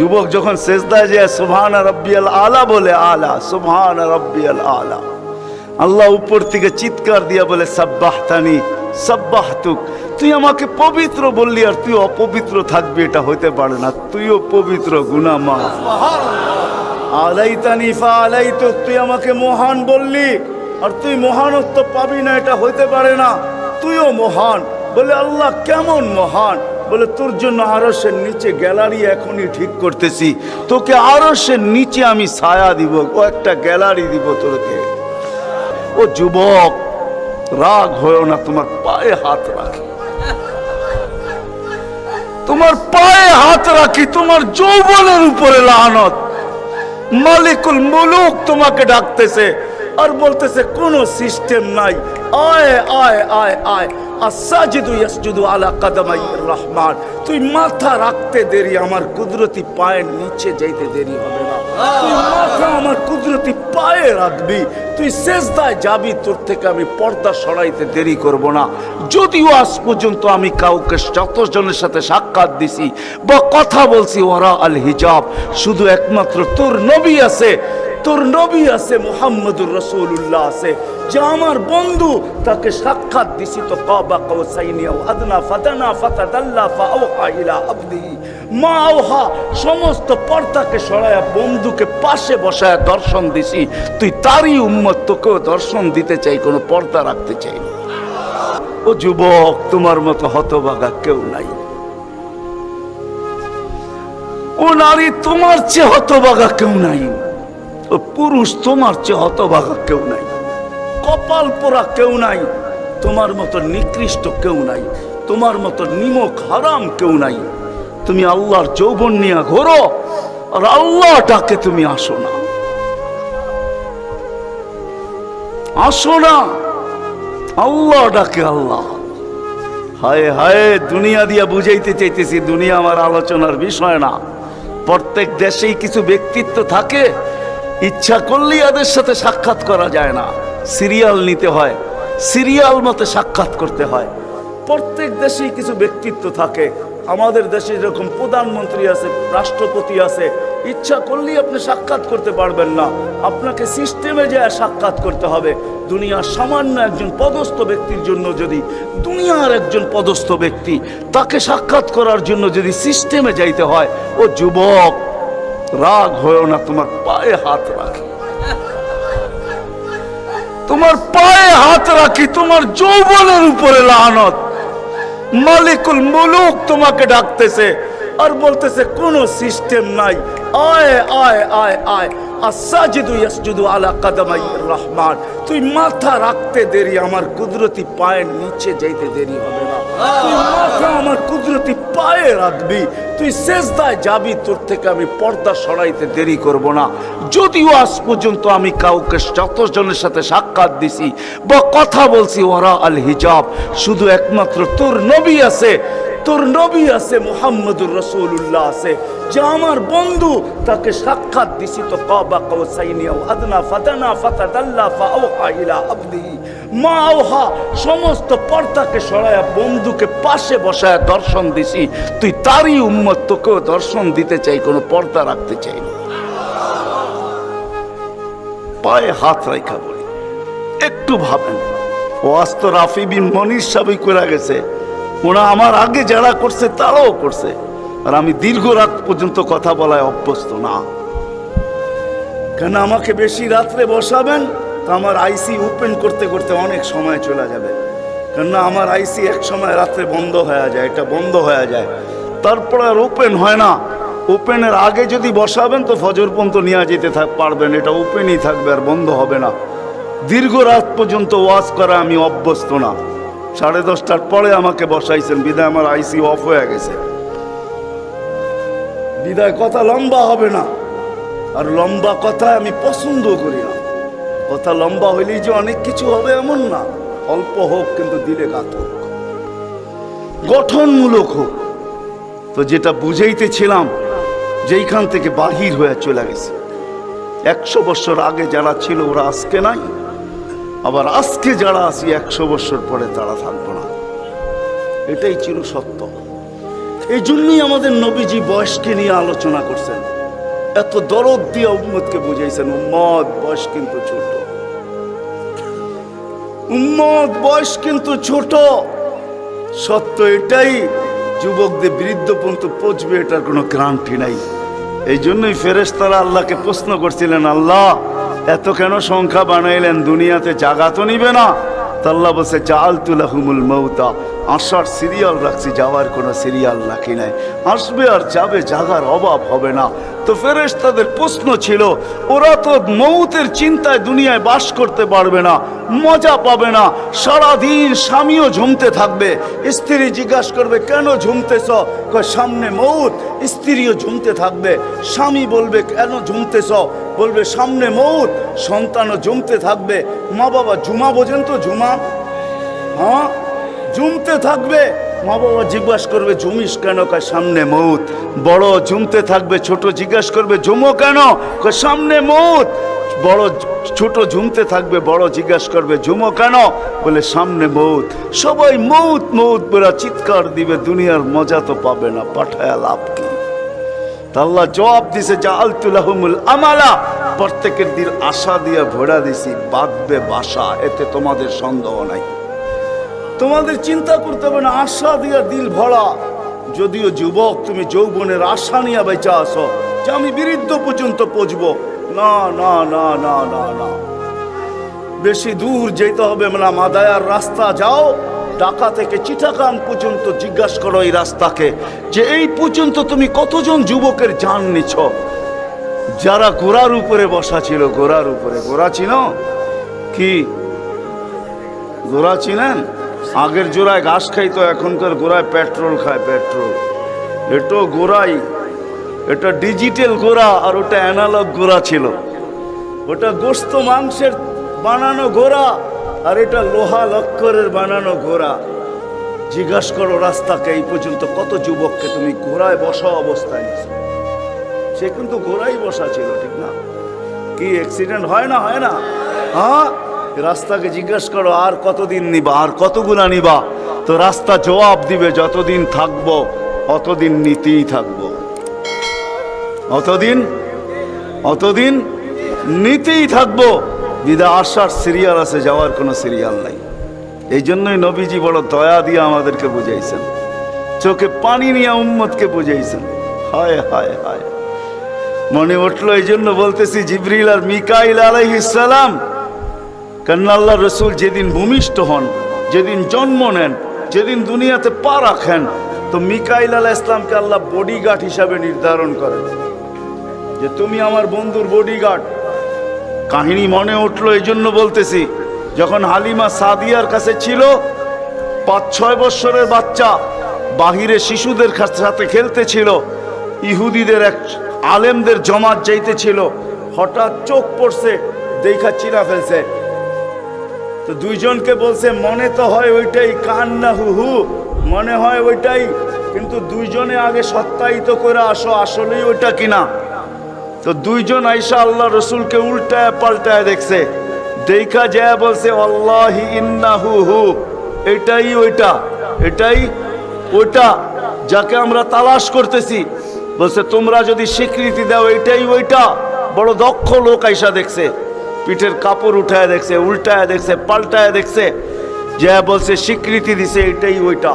যুবক যখন সেজদায় যায় সুবহান রাব্বিয়াল আলা বলে, আলা সুবহান রাব্বিয়াল আলা, আল্লাহ উপর থেকে চিৎকার দিয়া বলে সাব্বাহতানি সাব্বাহতুক, তুই আমাকে পবিত্র বললি আর তুই অপবিত্র থাকবি, এটা হতে পারে না। তুইও পবিত্র, গুনাহ মাফ। আলাইতানি ফাআলাইতুক, তুই আমাকে মহান বললি আর তুই মহানত্ব পাবি না, এটা হইতে পারে না। তুইও মহান। বলে আল্লাহ কেমন মহান? বলে তোর জন্য আরশের নিচে গ্যালারি এখনই ঠিক করতেছি, তোকে আরশের নিচে আমি ছায়া দিব, ও একটা গ্যালারি দিব তোকে। ও যুবক, রাগ হয়েও না, তোমার পায়ে হাত রাখি, তোমার পায়ে হাত রাখি, তোমার যৌবনের উপরে লানত। মালিকুল মুলুক তোমাকে ডাকতেছে আর বলতেছে কোনো সিস্টেম নাই, আয় আয় আয় আয়। আসাজিদু ইয়াসজুদু আলা কাদামাইর রহমান, তুই মাথা রাখতে দেরি আমার কুদরতি পায়ের নিচে যাইতে দেরি হবে না। তুই মাথা আমার কুদরতি পায়ে রাখবি, তুই সেজদায় যাবি, তোর থেকে আমি পর্দা সরাইতে দেরি করব না। যদিও আজ পর্যন্ত আমি কাউকে যতজনের সাথে সাক্ষাৎ দিছি বা কথা বলছি ওরা আল হিজাব, শুধু একমাত্র তোর নবী আছে, তোর নবী আছে, মুহাম্মদুর রাসূলুল্লাহ আছে, যে আমার বন্ধু, তাকে সাক্ষাৎ দিছি তো কাবা কাউসাইনি আও আদনা ফাদানা ফাতাদাল্লা ফাআওহা ইলা আবদিহি মা আওহা, সমস্ত পর্দাকে সরায়া বন্ধুকে পাশে বসায়া দর্শন দিছি। তুই তারই উম্মত, তোকেও দর্শন দিতে চাই, কোনো পর্দা রাখতে চাই না। ও যুবক, তোমার মতো হতভাগা কেউ নাই। ও নারী, তোমার চেয়ে হতভাগা কেউ নাই। ও পুরুষ, তোমার চেয়ে হতভাগা কেউ নাই। কপাল পোড়া কেউ নাই, তোমার মতো নিকৃষ্ট কেউ নাই, তোমার মতো নিমক হারাম কেউ নাই। তুমি আল্লাহর যৌবন নিয়ে ঘোরো আর আল্লাহ ডাকে তুমি আসো না, আসো না। আল্লাহ ডাকে আল্লাহ। হায় হায়, দুনিয়া দিয়া বুঝাইতে চাইতেছি, দুনিয়া আমার আলোচনার বিষয় না। প্রত্যেক দেশেই কিছু ব্যক্তিত্ব থাকে, ইচ্ছা করলেই এদের সাথে সাক্ষাৎ করা যায় না, সিরিয়াল নিতে হয়, সিরিয়াল মতে সাক্ষাৎ করতে হয়। প্রত্যেক দেশেই কিছু ব্যক্তিত্ব থাকে। আমাদের দেশে যেরকম প্রধানমন্ত্রী আছে, রাষ্ট্রপতি আছে, ইচ্ছা করলেই আপনি সাক্ষাৎ করতে পারবেন না, আপনাকে সিস্টেমে যায় সাক্ষাৎ করতে হবে। দুনিয়ার সামান্য একজন পদস্থ ব্যক্তির জন্য, যদি দুনিয়ার একজন পদস্থ ব্যক্তি, তাকে সাক্ষাৎ করার জন্য যদি সিস্টেমে যাইতে হয়, ও যুবক, রাগ হয়েও না, তোমার পায়ে হাত রাখি, তোমার পায়ে হাত রাখি, তোমার যৌবনের উপরে লানত। মালিকুল মুলুক তোমাকে ডাকতেছে আর বলতেছে কোনো সিস্টেম নাই, আয় আয় আয় আয়। আসাজিদু ইয়াসজুদু আলা কাদামাইর রহমান, তুই মাথা রাখতে দেরি আমার কুদরতি পায়ের নিচে যাইতে দেরি হবে না। তুই মাথা আমার কুদরতি পায়ে রাখবি, তুই সেজদায় যাবি, তোর থেকে আমি পর্দা সরাইতে দেরি করব না। যদিও আজ পর্যন্ত আমি কাউকে যতজনের সাথে সাক্ষাৎ দিছি বা কথা বলছি ওরা আল হিজাব, শুধু একমাত্র তোর নবী আছে, তোর নবী আছে, মুহাম্মদুর রাসূলুল্লাহ আছে, যে আমার বন্ধু, তাকে সাক্ষাৎ দিছি তো কাবা কাউসাইনি আও আদনা ফাদানা ফাতাদাল্লা ফাআওহা ইলা আবদিহি মা আওহা, সমস্ত পর্দাকে সরায়া বন্ধুকে পাশে বসায়া দর্শন দিছি। তুই তারই উম্মত, তোকেও দর্শন দিতে চাই, কোনো পর্দা রাখতে চাই না। পায়ে হাত রাখা বলি, একটু ভাবেন। ও আস্ত রাফি বিন মনির সাহেব করে গেছে, ওরা আমার আগে যারা করছে তারাও করছে, আর আমি দীর্ঘ রাত পর্যন্ত কথা বলায় অভ্যস্ত না। কেন আমাকে বেশি রাত্রে বসাবেন, তা আমার আইসি ওপেন করতে করতে অনেক সময় চলে যাবে। কেননা আমার আইসি এক সময় রাত্রে বন্ধ হয়ে যায়, এটা বন্ধ হয়ে যায়, তারপরে আর ওপেন হয় না। ওপেনের আগে যদি বসাবেন তো ফজর পর্যন্ত নিয়ে যেতে পারবেন, এটা ওপেনই থাকবে আর বন্ধ হবে না। দীর্ঘ রাত পর্যন্ত ওয়াজ করা আমি অভ্যস্ত না। 10:30টার পরে আমাকে বসাইছেন, বিদায় আমার আইসি অফ হয়ে গেছে, বিদায় কথা লম্বা হবে না। আর লম্বা কথা আমি পছন্দ করি না। কথা লম্বা হইলেই যে অনেক কিছু হবে এমন না, অল্প হোক কিন্তু দিলে গাত হোক, গঠনমূলক হোক। তো যেটা বুঝাইতেছিলাম, যেইখান থেকে বাহির হয়ে চলে গেছে, 100 বছর আগে যারা ছিল ওরা আজকে নাই, আবার আজকে যারা আছি 100 বছর পরে তারা থাকবো না। এটাই ছিল সত্য। এই জন্যই আমাদের নবীজি বয়সকে নিয়ে আলোচনা করছেন, এত দরদ দিয়ে উম্মতকে বুঝাইছেন উম্মত বয়স কিন্তু ছোট, উম্মত বয়স কিন্তু ছোট। সত্য এটাই, যুবকদের বৃদ্ধ পর্যন্ত পৌঁছবে এটার কোনো গ্যারান্টি নাই। এই জন্যই ফেরেশতারা আল্লাহকে প্রশ্ন করছিলেন, আল্লাহ এত কেন সংখ্যা বানাইলেন, দুনিয়াতে জাগা তো নিবে না? তা আল্লাহ বলছে জাআলতু লাহুমুল মাউতা, আসার সিরিয়াল রাখছি, যাওয়ার কোনো সিরিয়াল রাখি নাই। আসবে আর যাবে, জাগার অভাব হবে না। তো ফেরেশতাদের প্রশ্ন ছিল, ওরা তো মৌতের চিন্তায় দুনিয়ায় বাস করতে পারবে না, মজা পাবে না, সারাদিন স্বামীও ঝুমতে থাকবে, স্ত্রী জিজ্ঞাসা করবে কেন ঝুমতেছ, কয় সামনে মৌত। স্ত্রীও ঝুমতে থাকবে, স্বামী বলবে কেন ঝুমতেছ, বলবে সামনে মৌত। সন্তানও ঝুমতে থাকবে, মা বাবা ঝুমা বোঝেন তো, ঝুমা, হ্যাঁ ঝুমতে থাকবে, মা বাবা জিজ্ঞাসা করবে ঝুমিস কেন, কয় সামনে মৌত। বড় ঝুমতে থাকবে, ছোট জিজ্ঞাসা করবে ঝুমো কেন, কয় সামনে মৌত। বড় ছোট ঝুমতে থাকবে, বড় জিজ্ঞাসা করবে ঝুমো কেন, বলে সামনে মৌত। সবাই মৌত মৌত বলে চিৎকার দিবে, দুনিয়ার মজা তো পাবে না, পাঠায় লাভ কি? আল্লাহ জবাব দিছে জাআলতু লাহুমুল আমালা, প্রত্যেকের দিন আশা দিয়ে ভরা দিছি, বাঁধবে বাসা, এতে তোমাদের সন্দেহ নাই, তোমাদের চিন্তা করতে হবে না, আশা দিয়া দিল ভরা। যদিও যুবক তুমি যৌবনের আশা নিয়ে বেঁচে আসো যে আমি বৃদ্ধ পর্যন্ত পৌঁছবো, না না না না না না, বেশি দূর যেতে হবে না। মাদায়ার রাস্তা যাও, ঢাকা থেকে চিটাগাং পর্যন্ত জিজ্ঞাসা করো এই রাস্তাকে যে এই পর্যন্ত তুমি কতজন যুবকের জান নিছ, যারা ঘোড়ার উপরে বসা ছিল, ঘোড়ার উপরে। ঘোড়া চিনো কি? ঘোড়া চিনেন? আগের জোড়ায় ঘাস খাইতো, এখনকার ঘোড়ায় পেট্রোল খায়, পেট্রোল। এটা ঘোড়াই, এটা ডিজিটাল ঘোড়া, আর ওটা অ্যানালগ ঘোড়া ছিল। ওটা গোস্ত মাংসের বানানো ঘোড়া, আর এটা লোহা লক্করের বানানো ঘোড়া। জিজ্ঞাসা করো রাস্তাকে এই পর্যন্ত কত যুবককে তুমি ঘোড়ায় বসা অবস্থায় নিছো। সে কিন্তু ঘোড়াই বসা ছিল, ঠিক না? কি অ্যাক্সিডেন্ট হয় না, হয় না? হ্যাঁ, রাস্তাকে জিজ্ঞাসা করো আর কতদিন নিবা, আর কতগুলা নিবা, তো রাস্তা জবাব দিবে যতদিন থাকবো অতদিন নিতেই থাকবো, অতদিন নিতেই থাকবো। বিদা আসার সিরিয়াল আছে, যাওয়ার কোনো সিরিয়াল নাই। এই জন্যই নবীজি বড় দয়া দিয়ে আমাদেরকে বুঝাইছেন, চোখে পানি নিয়ে উম্মতকে বুঝাইছেন। হায় হায় হায়, মনে উঠলো, এই জন্য বলতেছি জিবরিল আর মিকাইল আলাইহিস সালাম, কেন আল্লাহ রসুল যেদিন ভূমিষ্ঠ হন, যেদিন জন্ম নেন, যেদিন দুনিয়াতে পা রাখেন, তো মিকাইল আলাইহিস সালামকে আল্লাহ বডিগার্ড হিসাবে নির্ধারণ করেন যে তুমি আমার বন্ধুর বডিগার্ড। কাহিনী মনে উঠলো, এই জন্য বলতেছি, যখন হালিমা সাদিয়ার কাছে ছিল, 5-6 বছরের বাচ্চা বাহিরে শিশুদের সাথে খেলতেছিল, ইহুদিদের এক আলেমদের জমাত যাইতেছিল, হঠাৎ চোখ পড়ছে, দেখা চিরা ফেলছে। তো দুইজনকে বলছে মনে তো হয় ওইটাই, কান্না হুহু, মনে হয় ওইটাই, কিন্তু দুইজনে আগে সত্যায়িত করে আসো আসলেই ওইটা কিনা। তো দুইজন আইসা আল্লাহ রসুলকে উল্টায় পাল্টায় দেখছে, দেখা যায় বলছে আল্লাহি ইন্নাহু হু, এটাই ওইটা, এটাই ওইটা যাকে আমরা তালাশ করতেছি। বলছে তোমরা যদি স্বীকৃতি দাও এটাই ওইটা। বড় দক্ষ লোক আইসা দেখছে, পিঠের কাপড় উঠায় দেখছে, উল্টায় দেখছে, পাল্টায় দেখছে, যা বলছে স্বীকৃতি দিছে এটাই ওইটা।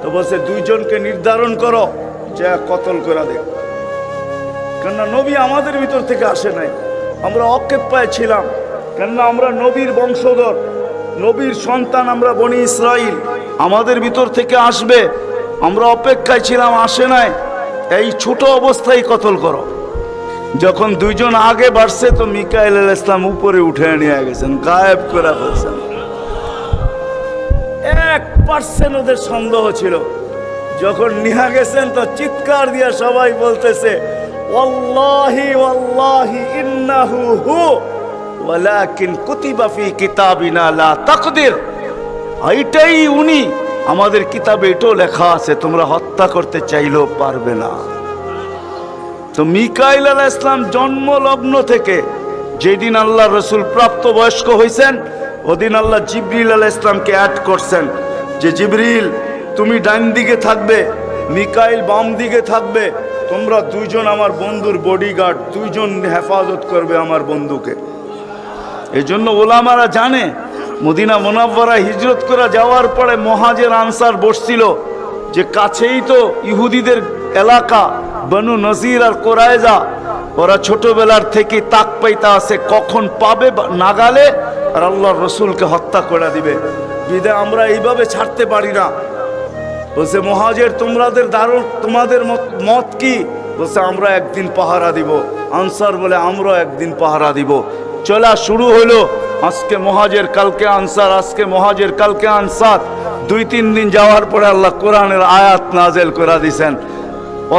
তো বলছে দুইজনকে নির্ধারণ করো, যা কতল করে দেখ। কেননা নবী আমাদের ভিতর থেকে আসে নাই, আমরা অক্ষেপায় ছিলাম, কেননা আমরা নবীর বংশধর, নবীর সন্তান, আমরা বনি ইসরাইল, আমাদের ভিতর থেকে আসবে, আমরা অপেক্ষায় ছিলাম, আসে নাই। এই ছোট অবস্থায় কতল করো। যখন দুইজন আগে বাড়ছে, তো মিকাইল আলাইহিস সালাম উপরে উঠে নিয়ে গেছেন, গায়েব করে ফেলছেন। 1% ওদের সন্দেহ ছিল। যখন নিয়ে গেছেন তো চিৎকার দিয়ে সবাই বলতেছে ওয়াল্লাহি ওয়াল্লাহি ইন্নাহু হু ওয়ালাকিন কুতিবা ফি কিতাবিনা লা তাকদির, এইটাই উনি, আমাদের কিতাবে এটাও লেখা আছে, তোমরা হত্যা করতে চাইলেও পারবে না। তো মিকাইল আলাইহিস সালাম জন্মলগ্ন থেকে যেদিন আল্লাহ রসুল প্রাপ্তবয়স্ক হয়েছেন, ওদিন আল্লাহ জিবরিল আলাইহিস সালামকে অ্যাড করছেন যে জিবরিল তুমি ডান দিকে থাকবে, মিকাইল বাম দিকে থাকবে, তোমরা দুইজন আমার বন্ধুর বডিগার্ড, দুইজন হেফাজত করবে আমার বন্ধুকে। এই জন্য ওলামারা জানে মদিনা মুনাওয়ারা হিজরত করে যাওয়ার পরে মুহাজির আনসার বসছিল যে কাছেই তো ইহুদিদের এলাকা বনু নজির আর কোরাইজা, ওরা ছোটবেলার থেকে তাক পাইতা আছে কখন পাবে নাগালে আর আল্লাহর রসুলকে হত্যা করে দিবে। বিদায় আমরা এইভাবে ছাড়তে পারি না। বলছে মুহাজির তোমাদের মত কি? বলছে আমরা একদিন পাহারা দিব। আনসার বলে আমরা একদিন পাহারা দিব। চলা শুরু হলো, আজকে মুহাজির কালকে আনসার, আজকে মুহাজির কালকে আনসার। 2-3 দিন যাওয়ার পরে আল্লাহ কোরআনের আয়াত নাযিল করে দিয়েছেন,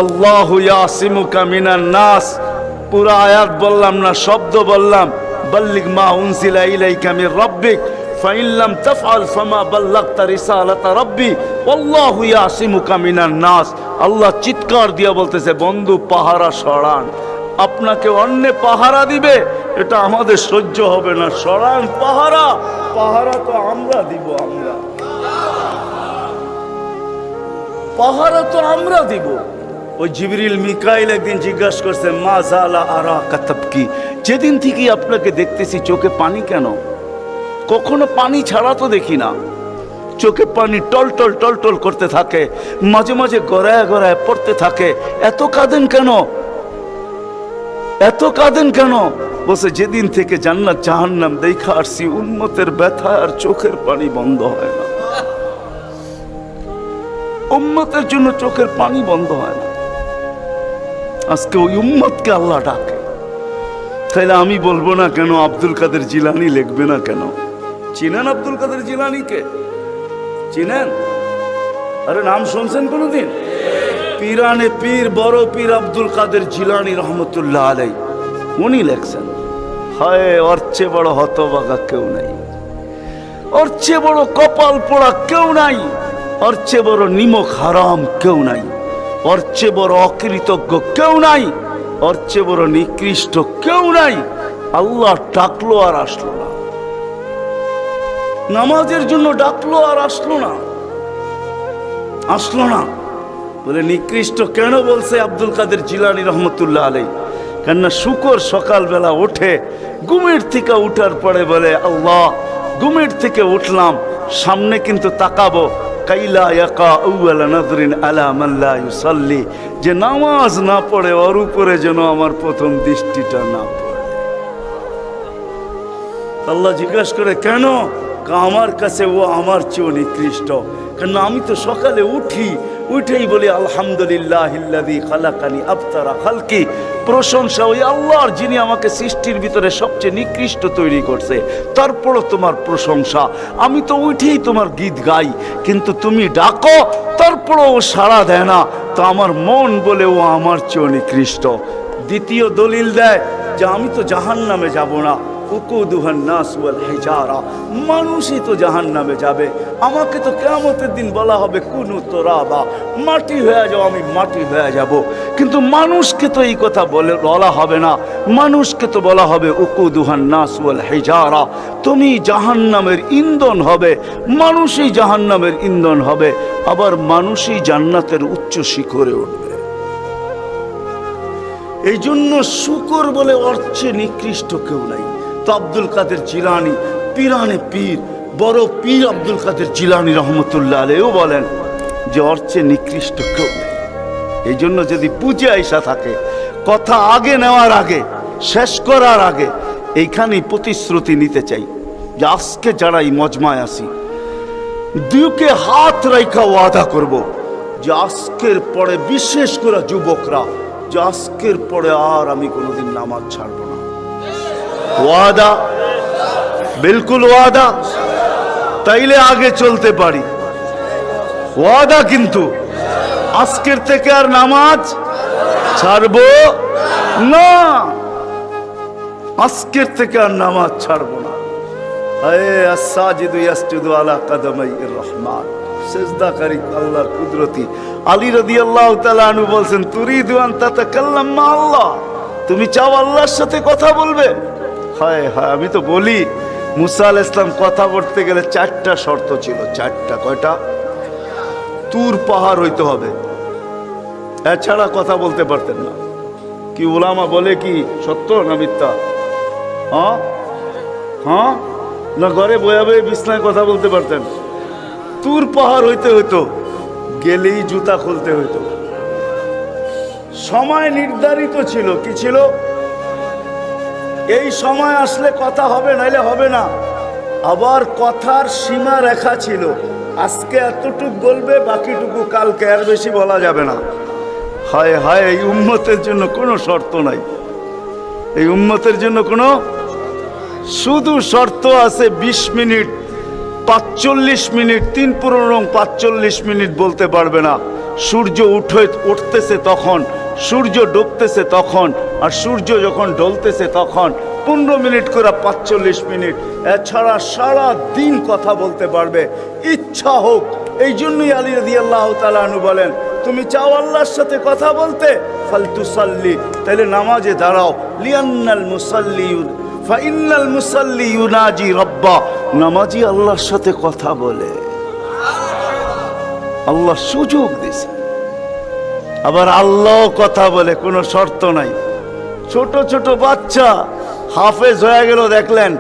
আল্লাহু ইয়াসিমুকা মিনান নাস। পুরো আয়াত বললাম না, শব্দ বললাম, বাল্লিগ মা উনজিলা ইলাইকা মির রাব্বিক ফাইন লাম তাফআল ফামা বাল্লাগতা রিসালাতা রাব্বি আল্লাহু ইয়াসিমুকা মিনান নাস। আল্লাহ চিৎকার দিয়ে বলতেছে, বন্ধু পাহারা সরান, আপনাকে অন্য পাহারা দিবে, এটা আমাদের সহ্য হবে না, সরান পাহারা। পাহারা তো আমরা দিব, আমরা পাহারা তো আমরা দিব। ওই জিবরিল মিকাইল একদিন জিজ্ঞাসা করছে, মা জালা আরা কাতাবকি, যেদিন থেকে আপনাকে দেখতেছি চোখে পানি কেন? কখনো পানি ছাড়া তো দেখি না, চোখে পানি টলটল টলটল করতে থাকে, মাঝে মাঝে গড়ায় গড়ায় পড়তে থাকে, এত কাঁদেন কেন? এত কাঁদেন কেন? বসে যেদিন থেকে জান্নাত জাহান্নাম দেখা আসছি, উম্মতের ব্যথা আর চোখের পানি বন্ধ হয় না। উম্মতের জন্য চোখের পানি বন্ধ হয় না। আজকে ওই উম্মতকে আল্লাহ ডাকে। তাইলে আমি বলবো না কেন আব্দুল কাদের জিলানী লিখবে না কেন? চিনেন আব্দুল কাদের জিলানীকে? চিনেন? আরে নাম শুনছেন কোনদিন? পীরানে পীর বড় পীর আব্দুল কাদের জিলানী রহমতুল্লাহ আলাই, উনি লেখছেন, হায় ওর চেয়ে বড় হতভাগা কেউ নাই, ওর চেয়ে বড় কপাল পোড়া কেউ নাই, ওর চেয়ে বড় নিমক হারাম কেউ নাই, ওর চেয়ে বড় অকৃতজ্ঞ কেউ নাই, ওর চেয়ে বড় নিকৃষ্ট কেউ নাই। আল্লাহ ডাকলো আর আসলো না, নামাজের জন্য ডাকলো আর আসলো না, আসলো না। বলে নিকৃষ্ট কেন বলছে আব্দুল কাদের জিলানী রহমতুল্লাহ আলাই? কেননা শুকর সকালবেলা ওঠে, ঘুমের থেকে উঠার পরে বলে, আল্লাহ ঘুমের থেকে উঠলাম, সামনে কিন্তু তাকাবো, কাইলা ইয়াকা আউয়ালা নাযরিন আলা মান লা ইউসাল্লি, যে নামাজ না পড়ে ওর উপরে যেন আমার প্রথম দৃষ্টিটা না পড়ে। আল্লাহ জিজ্ঞাসা করে কেন? আমার কাছে ও আমার চেয়েও নিকৃষ্ট, কেন আমি তো সকালে উঠেই বলি আলহামদুলিল্লাহিল্লাযী খালাকানি আফতারা খালকি, প্রশংসা ওই আল্লাহর যিনি আমাকে সৃষ্টির ভিতরে সবচেয়ে নিকৃষ্ট তৈরি করছে, তারপরও তোমার প্রশংসা। আমি তো উঠেই তোমার গীত গাই, কিন্তু তুমি ডাকো তারপরও ও সাড়া দেয় না, তো আমার মন বলে ও আমার চেয়েও নিকৃষ্ট। দ্বিতীয় দলিল দেয় যে আমি তো জাহান্নামে যাব না, উকুদুহান নাস ওয়াল হিজারা, মানুষই তো জাহান্নামে যাবে। আমাকে তো কিয়ামতের দিন বলা হবে কুনু তুরাবা, মাটি হয়ে যাও, আমি মাটি হয়ে যাব। কিন্তু মানুষকে তো এই কথা বলা হবে না, মানুষকে তো বলা হবে উকুদুহান নাস ওয়াল হিজারা, তুমি জাহান্নামের ইন্ধন হবে, মানুষই জাহান্নামের ইন্ধন হবে, আবার মানুষই জান্নাতের উচ্চ শিখরে উঠবে। এই জন্য শুকর বলে অর্থে নিকৃষ্ট কেউ নাই। তো আব্দুল কাদের জিলানী পীরানে পীর বড় পীর আব্দুল কাদের জিলানী রহমতুল্লাহ আলাইহিও বলেন যে অর্থে নিকৃষ্ট কেউ নেই। এই জন্য যদি বুঝে আইসা থাকে, কথা আগে নেওয়ার আগে, শেষ করার আগে এইখানেই প্রতিশ্রুতি নিতে চাই যে আজকে যারা এই মজমায় আসি, দুকে হাত রাইখা ওয়াদা করব যে আজকের পরে, বিশেষ করে যুবকরা, যে আজকের পরে আর আমি কোনোদিন নামাজ ছাড়বো না। ওয়াদা, বিলকুল ওয়াদা, তাইলে আগে চলতে পারি। ওয়াদা কিন্তু আজকের থেকে আর নামাজ ছাড়বো না, আজকের থেকে আর নামাজ ছাড়বো না। সেজদাকারী আল্লাহর কুদরতি। আলী রাদিয়াল্লাহু তাআলা আনহু বলছেন, তুরিদু আন তাতাকাল্লাম মা আল্লাহ, তুমি চাও আল্লাহর সাথে কথা বলবে? হায় হায়, আমি তো বলি মুসা আলাইহিস সালাম কথা বলতে গেলে 4টা শর্ত ছিল। 4টা, কয়টা? তুর পাহাড় হইতে হবে, এছাড়া কথা বলতে পারতেন না। কি ওলামা বলে কি সত্য না মিথ্যা? হ্যাঁ হ্যাঁ, না ঘরে বয়া বয়ে বিছনায় কথা বলতে পারতেন? তুর পাহাড় হইতে হইতো, গেলেই জুতা খুলতে হইতো। সময় নির্ধারিত ছিল, কি ছিল? এই সময় আসলে কথা হবে, নাইলে হবে না। আবার কথার সীমা রেখা ছিল, আজকে এতটুক বলবে, বাকিটুকু কালকে, আর বেশি বলা যাবে না। হায় হায়, এই উম্মতের জন্য কোনো শর্ত নাই। এই উম্মতের জন্য কোনো শুধু শর্ত আছে 20 মিনিট, 45 মিনিট, 45 মিনিট বলতে পারবে না। সূর্য উঠতেছে তখন, সূর্য ডুবতেছে তখন, আর সূর্য যখন ঢলতেছে তখন 15 মিনিট করে 45 মিনিট। এছাড়া সারা দিন কথা বলতে পারবে, ইচ্ছা হোক। এই জন্যই আলী রাদিয়াল্লাহু তাআলা আনহু বলেন, তুমি চাও আল্লাহর সাথে কথা বলতে, ফালতুসাল্লি, তাহলে নামাজে দাঁড়াও। লিয়ান্নাল মুসাল্লি ফাইন্নাল মুসাল্লি ইউনাজি রাব্বা, নামাজি আল্লাহর সাথে কথা বলে। আল্লাহ সুযোগ দিয়েছে। আবার আল্লাহ কথা বলে, কোনো শর্ত নাই। ছোট ছোট বাচ্চা হাফেজ হয়ে গেল, দেখলেন,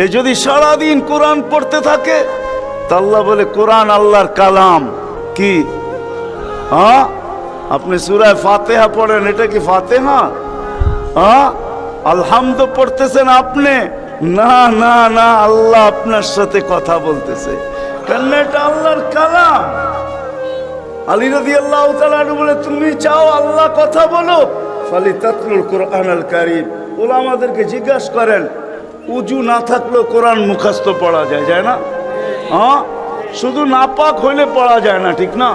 এ যদি সারাদিন কোরআন পড়তে থাকে, তা আল্লাহ বলে কোরআন আল্লাহর কালাম। কি? হ্যাঁ, আপনি সূরা ফাতিহা পড়েন, এটা কি ফাতিহা? হ্যাঁ, আলহামদু পড়তেছেন আপনি? না না না, আল্লাহ আপনার সাথে কথা বলতেছে, কেন? এটা আল্লাহর কালাম। আলী রাদিয়াল্লাহু তাআলা আনহু বলে, তুমি চাও আল্লাহ কথা বলো, ফালিতাতলুল কুরআনুল কারীম। উলামাদেরকে জিজ্ঞাসা করেন, উজু না থাকলেও কোরআন মুখস্থ পড়া যায়, যায় না? হ্যাঁ, শুধু নাপাক হইলে পড়া যায় না, ঠিক না?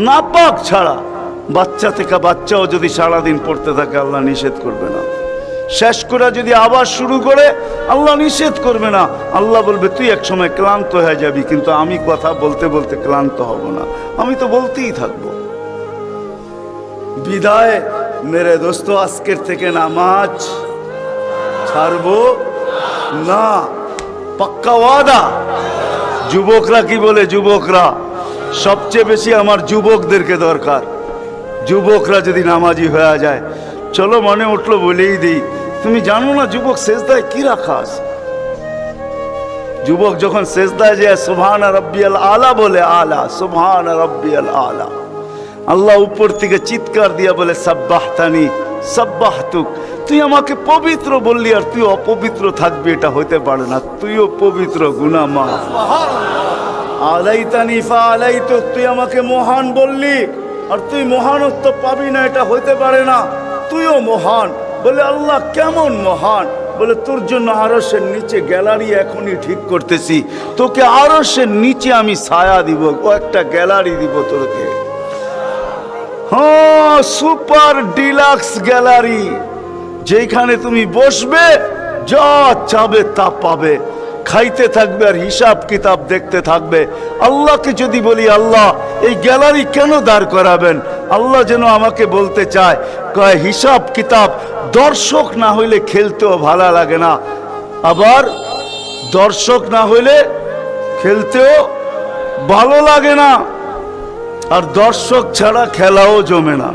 নাপাক ছাড়া বাচ্চা থেকে বাচ্চাও যদি সারাদিন পড়তে থাকে, আল্লাহ নিষেধ করবে না। শেষ করে যদি আবার শুরু করে, আল্লাহ নিষেধ করবে না। আল্লাহ বলবে, তুই এক সময় ক্লান্ত হয়ে যাবি, কিন্তু আমি কথা বলতে বলতে ক্লান্ত হব না, আমি তো বলতেই থাকবো। বিদায় মেরে দোস্ত, আজকের থেকে নামাজ ছাড়বো না, পাক্কা ওয়াদা। যুবকরা কি বলে? যুবকরা সবচেয়ে বেশি আমার যুবকদেরকে দরকার। যুবকরা যদি নামাজি হয়ে যায়, চলো মনে উঠলো বলেই দিই, তুমি জানো না যুবক সেজদায় কি রাখা আছে? যুবক যখন সেজদায় যায় সুবহান রাব্বিয়াল আলা বলে, আলা সুবহান রাব্বিয়াল আলা, আল্লাহ উপর থেকে চিৎকার দিয়া বলে, সাব্বাহতানি সাব্বাহতুক, তুই আমাকে পবিত্র বললি আর তুই অপবিত্র থাকবি, এটা হইতে পারে না। তুইও পবিত্র, গুনাহ মাফ। আলাইতানি ফাআলাইতুক, তুই আমাকে মহান বললি আর তুই মহানত্ব পাবি না, এটা হইতে পারে না। তুইও মহান। বলে, আল্লাহ কেমন মহান? বলে, তোর জন্য আরশের নিচে গ্যালারি এখনই ঠিক করতেছি, তোকে আরশের নিচে আমি ছায়া দিব, ও একটা গ্যালারি দিব তোকে। হ্যাঁ, সুপার ডিলাক্স গ্যালারি, যেখানে তুমি বসবে, যা চাবে তা পাবে, খাইতে থাকবে আর হিসাব কিতাব দেখতে থাকবে। আল্লাহকে যদি বলি, আল্লাহ এই গ্যালারি কেন দাঁড় করাবেন? আল্লাহ যেন আমাকে বলতে চায়, কয় হিসাব কিতাব দর্শক না হইলে খেলতেও ভালো লাগে না, আবার দর্শক না হইলে খেলতেও ভালো লাগে না, আর দর্শক ছাড়া খেলাও জমে না।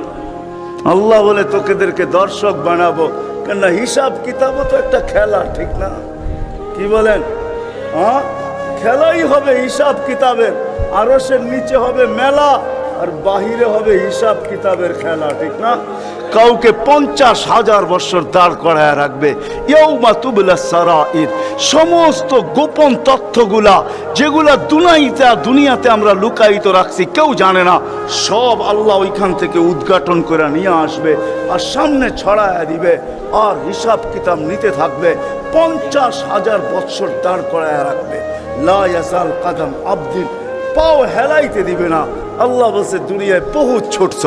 আল্লাহ বলে, তোকেদেরকে দর্শক বানাবো, কেননা হিসাব কিতাবও তো একটা খেলা, ঠিক না? কি বলেন? হ্যাঁ, খেলাই হবে হিসাব কিতাবের। আরশের নিচে হবে মেলা, আর বাহিরে হবে হিসাব কিতাবের খেলা, ঠিক না? কাউকে 50,000 বছর দাঁড় করায় রাখবে। ইয়াউমা তুবলাস সারাইর, সমস্ত গোপন তথ্যগুলা যেগুলা দুনিয়াতে আমরা লুকায়িত রাখছি, কেউ জানে না, সব আল্লাহ ওইখান থেকে উদ্ঘাটন করে নিয়ে আসবে আর সামনে ছড়ায় দিবে, আর হিসাব কিতাব নিতে থাকবে। 50,000 বছর দাঁড় করায় রাখবে। লা ইয়াজাল কাদাম আবদিন, পাও হেলাইতে দিবে না। আল্লাহ বলছে, দুনিয়ায় বহুত ছুটছ,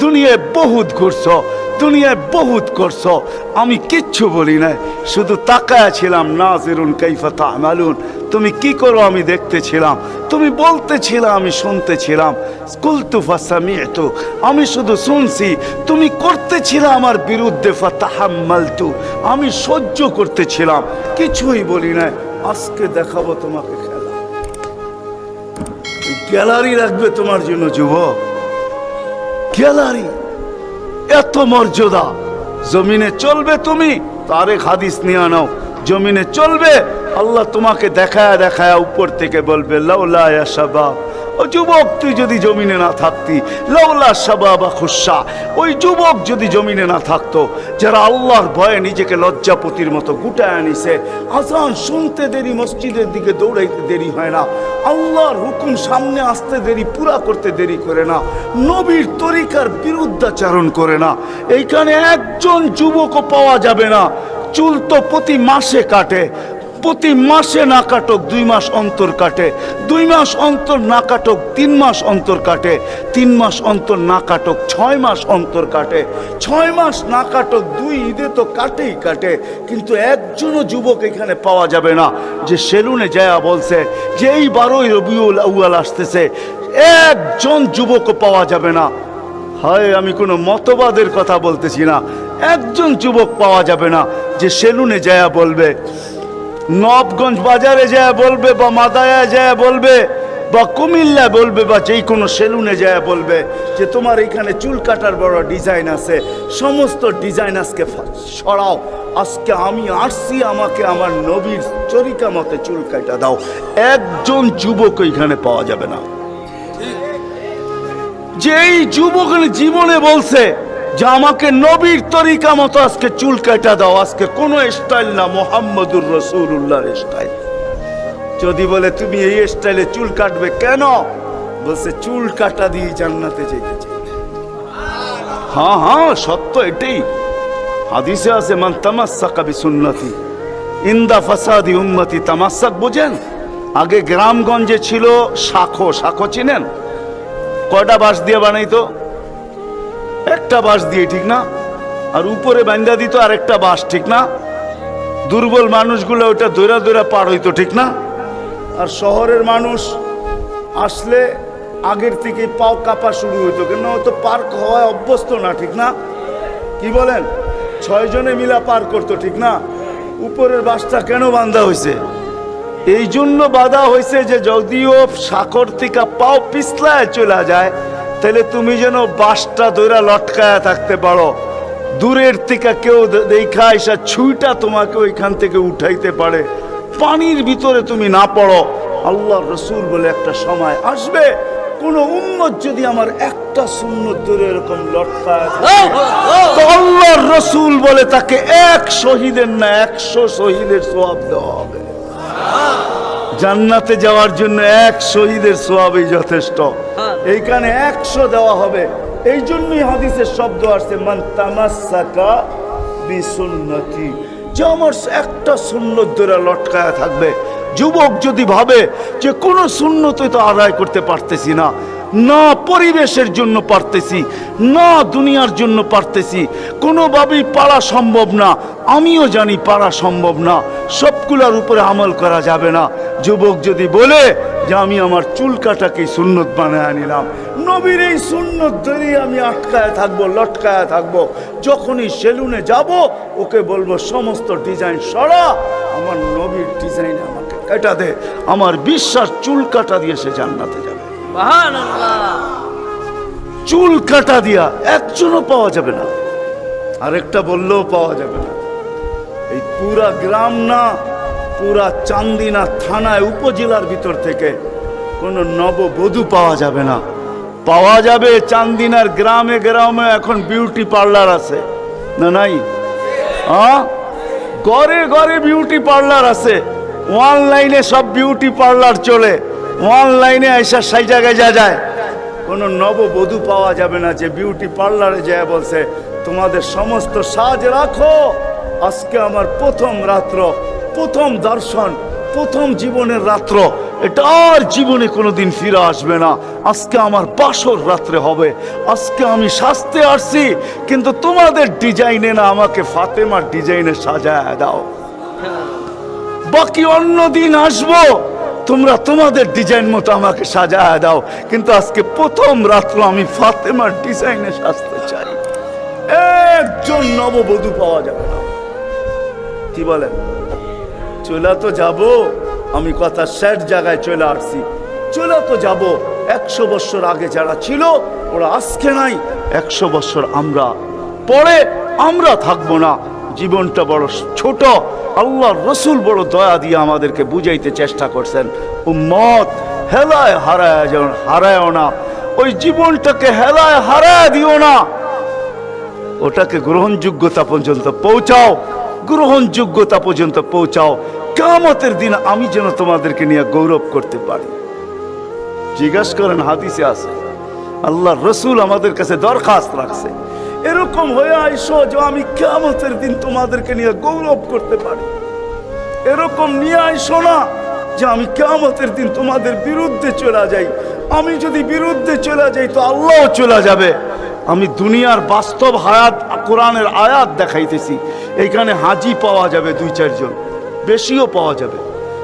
দুনিয়ায় বহুত ঘুরছ, দুনিয়ায় বহুত করছ, আমি কিচ্ছু বলি না, শুধু তাকায়া ছিলাম। নাজিরুন কাইফা তা'মালুন, তুমি কি করো আমি দেখতেছিলাম, তুমি বলতেছিলাম আমি শুনতেছিলাম। কুলতু ফাসামি'তু, আমি শুধু শুনছি, তুমি করতেছিলে আমার বিরুদ্ধে। ফাতাহাম্মালতু, আমি সহ্য করতেছিলাম, কিছুই বলি না। আজকে দেখাবো তোমাকে খেলা, গ্যালারি রাখবে তোমার জন্য যুবক। গ্যালারি, এত মর্যাদা। জমিনে চলবে তুমি, তারে হাদিস নিয়ে নাও। জমিনে চলবে, আল্লাহ তোমাকে দেখায় দেখায় উপর থেকে বলবে লাউলা ইয়া শাবাব, ও যুবক তুই যদি জমিনে না থাকতি, লাউলা শাবাবা খুশা, ওই যুবক যদি জমিনে না থাকতো, যারা আল্লাহর ভয়ে নিজেকে লজ্জাপতির মতো গুটায় আনিছে। আজান শুনতে দেরি, মসজিদের দিকে দৌড়াইতে দেরি হয় না, আল্লাহর হুকুম সামনে আসতে দেরি, পুরা করতে দেরি করে না, নবীর তরিকার বিরুদ্ধাচারণ করে না। এইখানে একজন যুবকও পাওয়া যাবে না। চুল তো প্রতি মাসে কাটে, প্রতি মাসে না কাটক 2 মাস অন্তর কাটে, 2 মাস অন্তর না কাটক 3 মাস অন্তর কাটে, 3 মাস অন্তর না কাটক 6 মাস অন্তর কাটে, 6 মাস না কাটক 2 ঈদে তো কাটেই কাটে। কিন্তু একজনও যুবক এখানে পাওয়া যাবে না যে সেলুনে যায় বলছে যে এই 12ই রবিউল আউয়াল আসতেছে। একজন যুবকও পাওয়া যাবে না। হয় আমি কোনো মতবাদের কথা বলতেছি না, একজন যুবক পাওয়া যাবে না যে সেলুনে যায় বলবে, নবগঞ্জ বাজারে যায় বলবে, বা মাদায়া যায় বলবে, বা কুমিল্লা বলবে, বা যেই কোনো সেলুনে যায় বলবে যে তোমার এখানে চুল কাটার বড় ডিজাইন আছে, সমস্ত ডিজাইন আজকে সরাও, আজকে আমি আসছি, আমাকে আমার নবীর তরিকা মতে চুল কাটা দাও। একজন যুবক এখানে পাওয়া যাবে না। যেই যুবক জীবনে বলছে যে আমাকে নবীর তরিকা মতো আজকে চুল কাটা দাও, আজকে কোনো স্টাইল না, মুহাম্মদুর রাসূলুল্লাহর স্টাইল। যদি বলে তুমি এই স্টাইলে চুল কাটবে কেন, বলছে চুল কাটা দিয়ে জান্নাতে যেতে চাই। হ্যাঁ হ্যাঁ, সত্য এটাই। হাদিসে আছে মান তামাসসাকা বিসুন্নতি ইনদা ফাসাদি উম্মতি। তামাসসাক বুঝেন? আগে গ্রামগঞ্জে ছিল শাখো, শাখো চিনেন? কয়টা বাঁশ দিয়ে বানাইতো? একটা বাঁশ দিয়ে, ঠিক না? আর উপরে বান্ধা দিত আরেকটা বাঁশ, ঠিক না? দুর্বল মানুষগুলো ওটা দৌড়া দৌড়া পার হইতো, ঠিক না? আর শহরের মানুষ আসলে আগের থেকে পাও কাঁপা শুরু হইতো, কেন হয়তো পার্ক হওয়ায় অভ্যস্ত না, ঠিক না? কি বলেন? 6 জনে মিলা পার করতো, ঠিক না? উপরের বাঁশটা কেন বাঁধা হয়েছে? এই জন্য বাঁধা হয়েছে যে যদিও সাকর থেকে পাও পিছলায় চলে যায়, তাহলে তুমি যেন বাঁশটা দৌড়া লটকায়া থাকতে পারো, দূরের থেকে কেউ দেখা এসা ছুঁইটা তোমাকে ওইখান থেকে উঠাইতে পারে, পানির ভিতরে তুমি না পড়ো। আল্লাহর রাসূল বলে একটা সময় আসবে, কোন উম্মত যদি আমার একটা সুন্নত ধরে এরকম লটকায় থাকে, তো আল্লাহর রাসূল বলে তাকে 1 শহীদের না 100 শহীদের সওয়াব দেওয়া হবে। জান্নাতে যাওয়ার জন্য 1 শহীদের সওয়াবই যথেষ্ট, এইখানে 100 দেওয়া হবে। এই জন্যই হাদিসের শব্দ আসছে মান তামাসসাকা বিসুন্নতি, যে আমার একটা সুন্নত ধরে লটকায়া থাকবে। যুবক যদি ভাবে যে কোনো সুন্নতই তো আদায় করতে পারতেছি না, না পরিবেশের জন্য পারতেছি, না দুনিয়ার জন্য পারতেছি, কোনোভাবেই পারা সম্ভব না, আমিও জানি পারা সম্ভব না, সবগুলোর উপরে আমল করা যাবে না। যুবক যদি বলে যে আমি আমার চুল কাটাকে সুন্নত বানায় আনিলাম, নবীর এই সুন্নত ধরে আমি আটকায় থাকবো, লটকায় থাকবো, যখনই সেলুনে যাব ওকে বলবো সমস্ত ডিজাইন সরা, আমার নবীর ডিজাইনে আমাকে কাটা দে, আমার বিশ্বাস চুল কাটা দিয়ে সে জান্নাতে যাবে। চুল কাটা দিয়া একজনও পাওয়া যাবে না, আরেকটা বললেও পাওয়া যাবে না। এই পুরা গ্রাম না, পুরা চান্দিনা থানায় উপজেলার ভিতর থেকে কোনো নববধূ পাওয়া যাবে না। পাওয়া যাবে চান্দিনার গ্রামে গ্রামে এখন বিউটি পার্লার আছে না? নাই? ঘরে ঘরে বিউটি পার্লার আছে, অনলাইনে সব বিউটি পার্লার চলে, অনলাইনে এসে সেই জায়গায় যায়। কোনো নববধূ পাওয়া যাবে না যে বিউটি পার্লারে যায় বলছে তোমাদের সমস্ত সাজ রাখো, আজকে আমার প্রথম রাত্র, প্রথম দর্শন, প্রথম জীবনের রাত্র, এটা আর জীবনে কোনোদিন ফিরে আসবে না, আজকে আমার বাসর রাত্রে হবে, আজকে আমি সাজতে আসছি, কিন্তু তোমাদের ডিজাইনে না, আমাকে ফাতেমার ডিজাইনে সাজায় দাও, বাকি অন্য দিন আসবো, তোমরা তোমাদের ডিজাইন মতো আমাকে সাজায় দাও, কিন্তু আজকে প্রথম রাত্র আমি ফাতেমার ডিজাইনে সাজতে চাই। একজন নববধূ পাওয়া যাবে না। কি বলেন? চলে তো যাব, আমি কথা শেষ জায়গায় চলে আসছি, চলে তো যাব। 100 বছর আগে যারা ছিল ওরা আজকে নাই, 100 বছর আমরা পরে আমরা থাকবো না। জীবনটা বড় ছোট, আল্লাহর রসুল বড় দয়া দিয়ে আমাদেরকে বুঝাইতে চেষ্টা করছেন, উম্মত হেলায় হারায় না, ওই জীবনটাকে হেলায় হারায় দিও না, ওটাকে গ্রহণযোগ্যতা পর্যন্ত পৌঁছাও, গ্রহণযোগ্যতা পর্যন্ত পৌঁছাও। কিয়ামতের দিন আমি যেন তোমাদেরকে নিয়ে গৌরব করতে পারি। জিজ্ঞাসা করেন, হাদিসে আছে, আল্লাহর রসুল আমাদের কাছে দরখাস্ত রাখছে, এরকম হয়ে আইসো যে আমি কিয়ামতের দিন তোমাদেরকে নিয়ে গৌরব করতে পারি। এরকম নিয়ে আইসো না যে আমি কিয়ামতের দিন তোমাদের বিরুদ্ধে চলে যাই। আমি যদি বিরুদ্ধে চলে যাই তো আল্লাহও চলে যাবে। আমি দুনিয়ার বাস্তব হায়াত, কোরআনের আয়াত দেখাইতেছি। এইখানে হাজি পাওয়া যাবে 2-4 জন, বেশিও পাওয়া যাবে।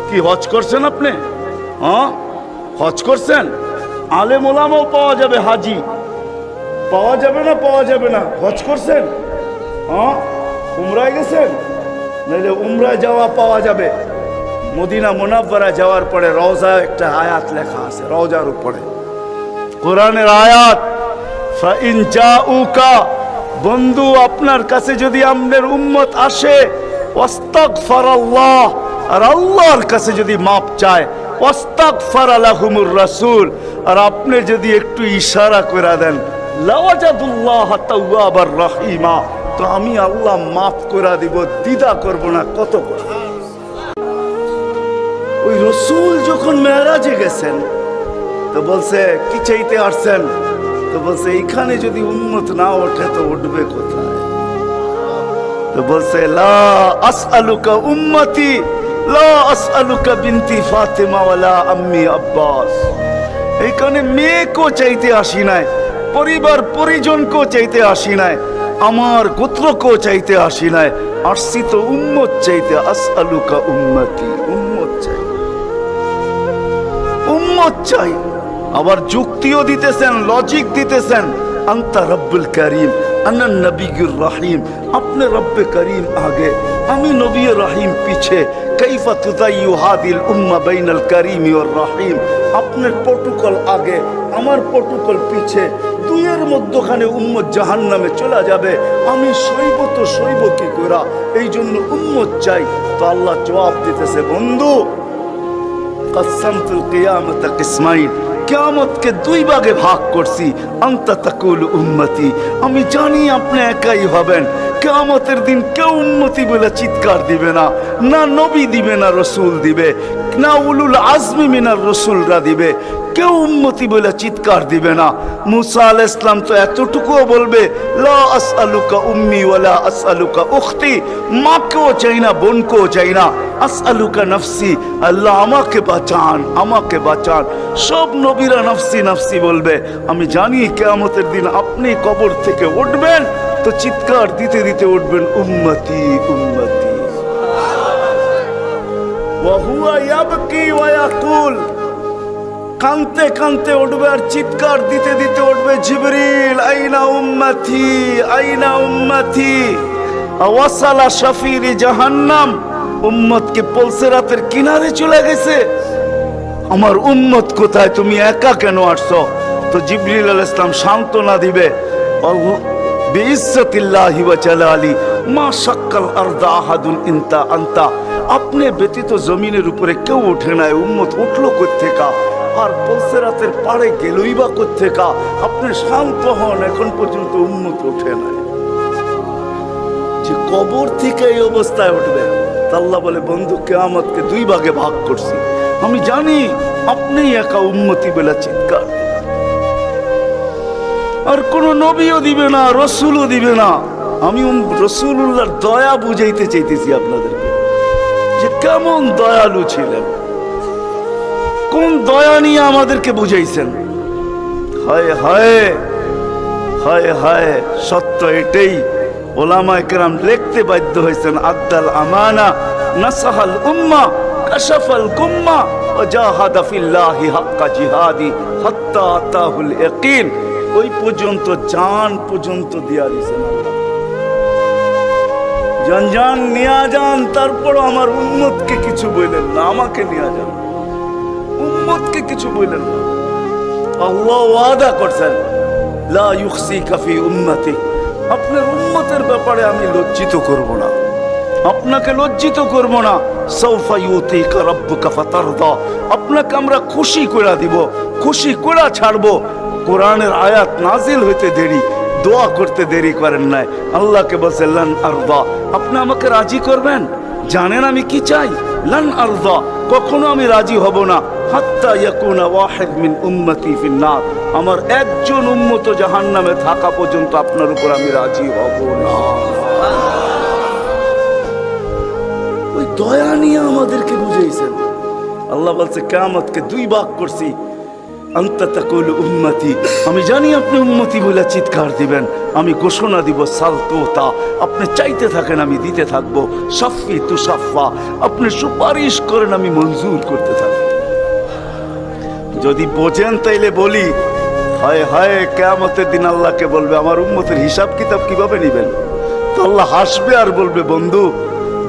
কি হজ করছেন আপনি? হ্যাঁ, হজ করছেন? আলেম ওলামাও পাওয়া যাবে, হাজি পাওয়া যাবে না? পাওয়া যাবে না? হজ করছেন? হ্যাঁ, উমরায় গেছেন? নাহলে উমরায় যাওয়া পাওয়া যাবে। মদিনা মুনাব্বারা যাওয়ার পরে রওজা একটা আয়াত লেখা আছে, রওজার উপরে কোরআনের আয়াত, ফাইন জাউকা, বন্ধু আপনার কাছে যদি আপনার উম্মত আসে, ওয়াস্তাগফারাল্লাহ, আর আল্লাহর কাছে যদি মাপ চায়, ওয়াস্তাগফারা লাহুমুর রাসূল, আর আপনি যদি একটু ইশারা করে দেন, লাওয়াজাদুল্লাহ তাওয়াবার রহিমা, তো আমি আল্লাহ মাফ করে দিব, দ্বিধা করব না। কত করে ওই রসুল যখন মেরাজে গেছেন তো বলছে, কি চাইতে আসছেন? তো বলছে, এইখানে যদি উম্মত না ওঠে তো উঠবে কোথায়? তো বলছে, লা আসআলুকা উম্মতি, লা আসআলুকা বিনতি ফাতেমা ওয়ালা আম্মি আব্বাস। এইখানে মেয়েকেও চাইতে আসি নাই, পরিবার পরিজনকেও চাইতে আসি নাই, আমার গোত্রকেও চাইতে আসি নাই, আসছি তো উম্মত চাইতে। আসআলুকা উম্মতি, উম্মত চাই, উম্মত চাই। আবার যুক্তিও দিতেছেন, লজিক দিতেছেন, আনতা রব্বুল করিম আনা নবিয়ুর রহিম, আপনি রব্বে করিম আগে, আমি নবী রহিম পিছে। কাইফা তুদাইয়ু হাদিল উম্মাহ বাইনাল করিম ওয়ার রহিম, আপনার প্রটোকল আগে, আমার প্রটোকল পিছে, দুইয়ের মধ্যখানে উম্মত জাহান্নামে চলে যাবে, আমি সইব তো সইব কি করা? এই জন্য উম্মত চাই। তো আল্লাহ জবাব দিতেছে, বন্ধু কসসামতুল কিয়ামাতা কিসমাইন, কিয়ামতকে 2 ভাগে ভাগ করছি। আনতা তাকুল উম্মতি, আমি জানি আপনি একাই হবেন। কিয়ামতের দিন কেউ উম্মতি বলে চিৎকার দিবে না, না নবী দিবে, না রসুল দিবে, না উলুল আজমি মিনার রসুলরা দিবে, কেউ উম্মতি বলে চিৎকার দিবে না। মুসা আলাইহিস সালাম তো এতটুকুও বলবে, লা আসআলুকা উম্মি ওয়ালা আসআলুকা উখতি, মাকেও চাই না, বোনকেও চাই না, আসআলুকা নফসি, আল্লাহ আমাকে বাঁচান, আমাকে বাঁচান। সব নবীরা নফসি নফসি বলবে। আমি জানি কিয়ামতের দিন আপনি কবর থেকে উঠবেন তো চিৎকার দিতে দিতে উঠবেন, উম্মতি উম্মতি। ওয়া হুয়া ইয়াবকি ওয়া ইয়াকুল, কানতে কানতে উঠবে আর চিৎকার দিতে দিতে উঠবে, জিবরিল আইনা উম্মতি, আইনা উম্মতি। ওয়াসালা শাফিরি জাহান্নাম, উম্মতকে পলসেরাতের কিনারে চলে গেছে, আমার উম্মত কোথায়, তুমি একা কেন আসছো? তো জিবরিল আলাইহিস সালাম সান্ত্বনা দিবে, বিইজ্জতিল্লাহি ওয়া জালালি মা শাক্কাল আরদা আহাদুন ইনতা আনতা, আপনি ব্যতীত জমিনের উপরে কেউ ওঠে নাই, উম্মত উঠলো কোত্থেকা? আর পলসেরাতের পাড়ে গেলই বা কোত্থেকা? আপনি শান্ত হন, এখন পর্যন্ত উম্মত ওঠে নাই। যে কবর থেকে এই অবস্থায় উঠবে, আল্লাহ বলে, বন্ধু কিয়ামতকে 2 ভাগে ভাগ করছি, আমি জানি আপনি একা উম্মতি বলে চিৎকার। আর কোন নবীও দিবে না, রসুলও দিবে না। আমি রসুলুল্লাহর দয়া বুঝাইতে চাইতেছি আপনাদেরকে, যে কেমন দয়ালু ছিলেন, কোন দয়া নিয়ে আমাদেরকে বুঝাইছেন। হায় হায় হায় হায়, সত্য এটাই। ওলামায়ে কেরাম লিখতে বাধ্য হয়েছেন, আদ্দাল আমানা, নাসাহাল উম্মাহ, কাশাফাল গুম্মাহ, ওয়া জাহাদা ফিল্লাহি হাক্কা জিহাদি হাত্তা আতাহুল ইয়াকিন। ওই পর্যন্ত, জান পর্যন্ত দিয়া দিয়েছেন। জান জান নিয়া যান, তারপর আমার উম্মতকে কিছু বললেন না, আমাকে নিয়া যান, উম্মতকে কিছু বললেন না। আল্লাহ ওয়াদা করছেন, লা ইউখসিকা ফি উম্মতি, আপনার উম্মতের ব্যাপারে আমি লজ্জিত করব না, আপনাকে লজ্জিত করব না। সাউফা ইউতিকা রাব্বুকা ফাতারদা, আপনাকে আমরা খুশি করে দিব, খুশি করে ছাড়বো। কোরআনের আয়াত নাজিল হইতে দেরি, দোয়া করতে দেরি করেন নাই। আল্লাহকে বলছে লান আরদা, আপনি আমাকে রাজি করবেন? জানেন আমি কি চাই? লান আরদা, কখনো আমি রাজি হব না। হাত্তা ইয়াকুনা ওয়াহিদ মিন উম্মতি ফিন নার, আমার একজন উম্মত জাহান্নামে থাকা পর্যন্ত আপনার উপর আমি রাজি হব না। ওই দয়া নিয়ে আমাদেরকে বুঝাইছেন। আল্লাহ বলছে কিয়ামতকে দুই ভাগ করছি। আনতা তাকুলু উম্মতি, আমি জানি আপনি উম্মতি বলে চিৎকার দিবেন, আমি ঘোষণা দিব সালতুতা, আপনি চাইতে থাকেন আমি দিতে থাকবো। সাফি তুসাফা, আপনি সুপারিশ করেন আমি মঞ্জুর করতে থাকবো। যদি বোঝেন তাইলে বলি, হায় হায় কিয়ামতের দিন আল্লাহকে বলবে আমার উম্মতের হিসাব কিতাব কিভাবে নিবেন? তো আল্লাহ হাসবে আর বলবে বন্ধু,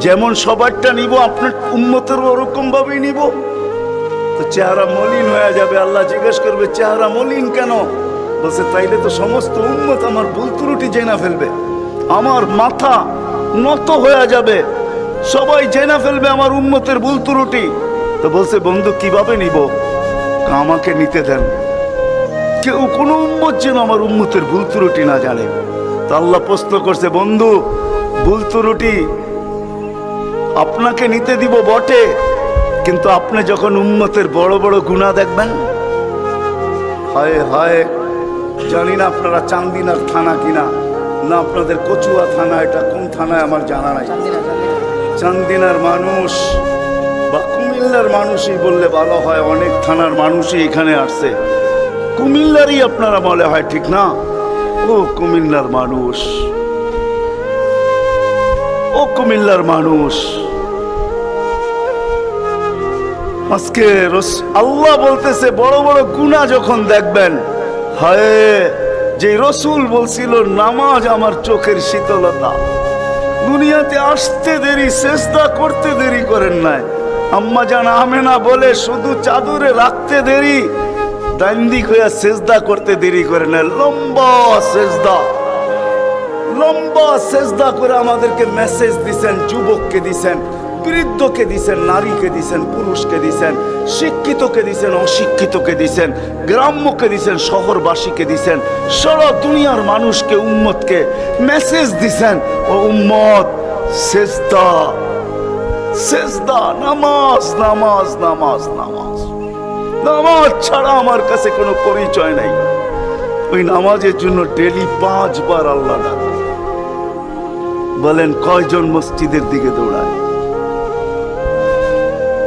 যেমন সবারটা নিব আপনার উম্মতের ওরকম ভাবেই নিব। তো চেহারা মলিন হয়ে যাবে। আল্লাহ জিজ্ঞেস করবে চেহারা মলিন কেন? বলছে তাইলে তো সমস্ত উম্মত আমার ভুল ত্রুটি জেনে ফেলবে, আমার মাথা নত হয়ে যাবে, সবাই জেনে ফেলবে আমার উম্মতের ভুল ত্রুটি। তো বলছে বন্ধু কিভাবে নিব? আমাকে নিতে দেন, কেউ কোনো উম্মত যেন আমার উম্মতের ভুল ত্রুটি না জানে। তো আল্লাহ প্রশ্ন করছে বন্ধু ভুল ত্রুটি আপনাকে নিতে দিব বটে, কিন্তু আপনি যখন উম্মতের বড় বড় গুনাহ দেখবেন, হায় হায়, জানি না আপনারা চান্দিনার থানা কিনা না আপনাদের কচুয়া থানা, এটা কোন থানায় আমার জানা নাই। চান্দিনার মানুষ বা কুমিল্লার মানুষই বললে ভালো হয়, অনেক থানার মানুষই এখানে আসছে। কুমিল্লারই আপনারা বলে হয়, ঠিক না? ও কুমিল্লার মানুষ, ও কুমিল্লার মানুষ, আজকে আল্লাহ বলতেছে বড় বড় গুনাহ যখন দেখবেন, হায় যে রসুল বলছিল নামাজ আমার চোখের শীতলতা, দুনিয়াতে আসতে দেরি, সেজদা করতে দেরি করেন নাই। আম্মা জান আমেনা বলে শুধু চাদরে রাখতে দেরি, দান্দিক হইয়া সেজদা করতে দেরি করে না। লম্বা সেজদা, লম্বা সেজদা করে আমাদেরকে মেসেজ দিছেন, যুবককে দিছেন, বৃদ্ধকে দিছেন, নারীকে দিছেন, পুরুষকে দিছেন, শিক্ষিতকে দিছেন, অশিক্ষিতকে দিছেন, গ্রাম্যকে দিছেন, শহরবাসীকে দিছেন, সারা দুনিয়ার মানুষকে, উম্মতকে মেসেজ দিছেন, ও উম্মত সেজদা, সেজদা, নামাজ, নামাজ, নামাজ, নামাজ, নামাজ ছাড়া আমার কাছে কোনো পরিচয় নাই। ওই নামাজের জন্য ডেলি 5 বার আল্লাহ ডাকে। বলেন কয়জন মসজিদের দিকে দৌড়ায়?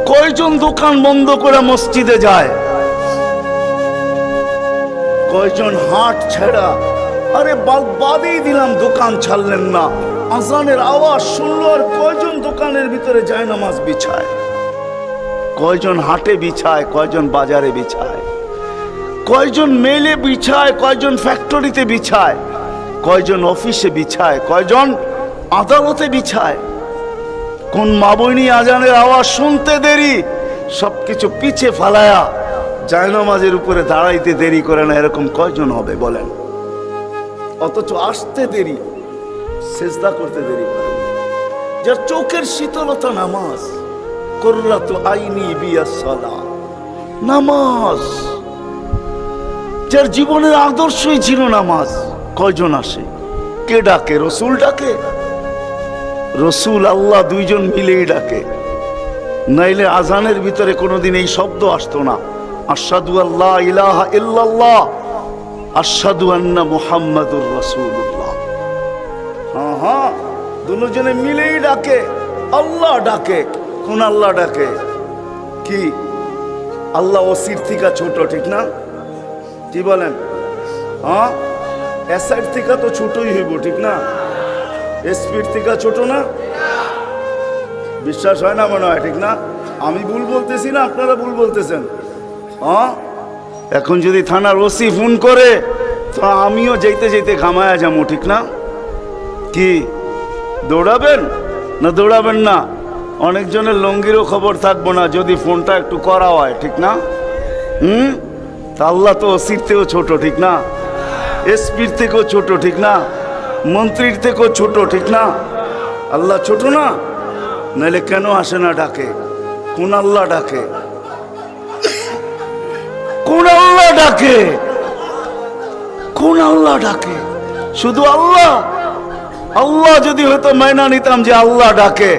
কয়জন দোকান বন্ধ করে মসজিদে যায়? কয়জন হাট ছেড়া, আরে বাদেই দিলাম দোকান ছাড়লেন না, আজানের আওয়াজ শুনলো আর কয়জন দোকানের ভিতরে যায় নামাজ বিছায়? কয়জন হাটে বিছায়, কয়জন বাজারে বিছায়, কয়জন মেলে বিছায়, কয়জন ফ্যাক্টরিতে বিছায়, কয়জন অফিসে বিছায়, কয়জন আদালতে বিছায়? কোন মা বইনি আজানের আওয়াজ শুনতে দেরি, সবকিছু পিছে ফালায়া জায়নামাজের উপরে দাঁড়াইতে দেরি করে না, এরকম কয়জন হবে বলেন? অথচ আসতে দেরি, সেজদা করতে দেরি করে। যার চোখের শীতলতা নামাজ, কুররাতু আইনি বিয়াস সালাত, নামাজ, যার জীবনের আদর্শই ছিল নামাজ, কয়জন আসে? কে ডাকে? রসুল ডাকে? রসুল আল্লাহ দুইজন মিলেই ডাকে, নাইলে আজানের ভিতরে কোনোদিন এই শব্দ আসতো না, আশহাদু আল্লা ইলাহা ইল্লাল্লাহ, আশহাদু আন্না মুহাম্মাদুর রাসূলুল্লাহ। হ্যাঁ হ্যাঁ, দুজনে মিলেই ডাকে, আল্লাহ ডাকে। কোন আল্লাহ ডাকে? কি আল্লাহ ওসির থেকে ছোট, ঠিক না? কি বলেন? হ্যাঁ, এসআইর থেকে তো ছোটই হইব, ঠিক না? এসপির থেকে ছোট না? বিশ্বাস হয় না মনে হয়, ঠিক না? আমি ভুল বলতেছি না আপনারা ভুল বলতেছেন? হ্যাঁ, এখন যদি থানার ওসি ফোন করে তো আমিও যেতে যেতে ঘামায়া যাবো, ঠিক না? কি দৌড়াবেন না দৌড়াবেন না? অনেকজনের লঙ্গিরও খবর থাকবো না যদি ফোনটা একটু করা হয়, ঠিক না? তা আল্লাহ তো ওসির থেকেও ছোট, ঠিক না? এসপির থেকেও ছোট, ঠিক না? মন্ত্রীর থেকেও ছোট, ঠিক না? আল্লাহ ছোট না? নাহলে কেন আসে না ডাকে? কোন আল্লাহ ডাকে? কোন আল্লাহ ডাকে? কোন আল্লাহ ডাকে? শুধু আল্লাহ? আল্লাহ যদি হয়তো মাইনা নিতাম যে আল্লাহ ডাকে,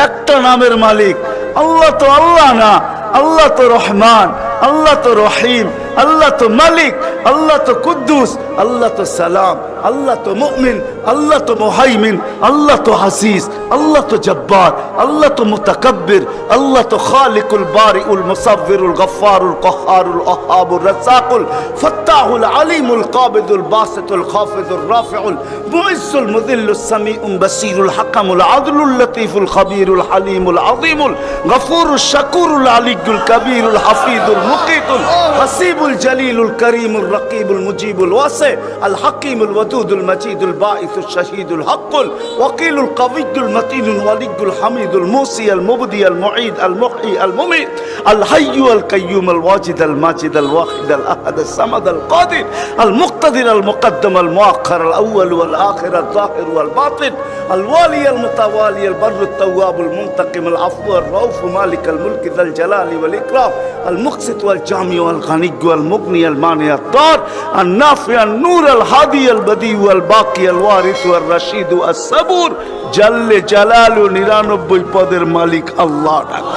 একটা নামের মালিক আল্লাহ, তো আল্লাহ না। আল্লাহ তো রহমান, আল্লাহ তো রহিম, আল্লাহ তো মালিক, আল্লাহ তো কুদ্দুস, আল্লাহ তো সালাম, আল্লাহ তো মুমিন, আল্লাহ তো মুহাইমিন, আল্লাহ তো হাসিস, আল্লাহ তো জব্বার, আল্লাহ তো মুতাকাব্বির, আল্লাহ তো খালিকুল বারিউল মুসাব্বিরুল গফফারুল কহ্হারুল ওয়াহ্হাবুর রাজ্জাকুল ফাত্তাহুল আলিমুল কাবিদুল বাসিতুল খাফিদুর রাফিউল মুইজ্জুল মুযিল্লুস সামিউল বাসীরুল হাকামুল আদলুল লতীফুল খবীরুল হালিমুল আযীমুল গফুরুশ শাকুরুল আলিয়্যুল কবীরুল হাফিজুল মুকিতুল হাসিবুল জলিলুল করিমুর রকিবুল মুজিবুল ওয়াসি আল হাকিমুল ওয়াদুদুল মজিদুল বাঈসুশ শাহীদুল হকুল ওয়াকিলুল কবিয়্যুল মতিনুল ওয়ালিয়্যুল হামিদুল মুসি আল মুবদি আল মুঈদ আল মুহয়ি আল মুমীত আল হাইয়্যু আল কাইয়্যুম আল ওয়াজিদ আল মাজিদ আল ওয়াহিদ আল আহাদ আল সামাদ আল কাদির আল মুক্তাদির আল মুকদ্দম আল মুআখ্খার আল আউয়াল ওয়াল আখির আল যাহির ওয়াল বাতিন আল ওয়ালি আল মুতাওয়ালি আল বাররু আত তাওয়াব আল মুনতাকিম আল আফু আর রাউফ মালিক আল মুলক যাল জালালি ওয়াল ইকরাম আল মুকসিত ওয়াল জামি ওয়াল গানি ওয়াল মুগনি আল মানি আত দার আল নাফি আল নূর আল হাদি আল বদি ওয়াল বাকি আল ওয়ারিস ওয়াল রশিদ আস সাবুর জাল্লে জালালু 99 পদের মালিক আল্লাহ ডাকে।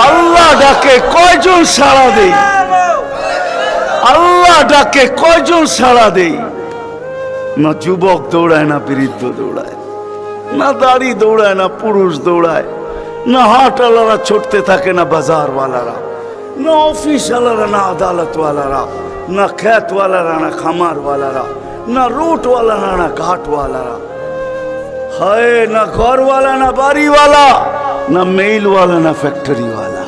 আল্লাহ ডাকে কয়জন সাড়া দেই? আল্লাহ ডাকে কয়জন সাড়া দেই? না যুবক দৌড়ায়, না বৃদ্ধ দৌড়ায়, না দাড়ি দৌড়ায়, না পুরুষ দৌড়ায়, না হাটওয়ালারা ছুটতে থাকে, না বাজারওয়ালারা, না অফিসওয়ালারা, না আদালতওয়ালারা, না খেতওয়ালারা, না খামারওয়ালারা, না রুটওয়ালারা, না ঘাটওয়ালারা, হায় না ঘরওয়ালা, না বাড়িওয়ালা, না মেইলওয়ালা, না ফ্যাক্টরিওয়ালা।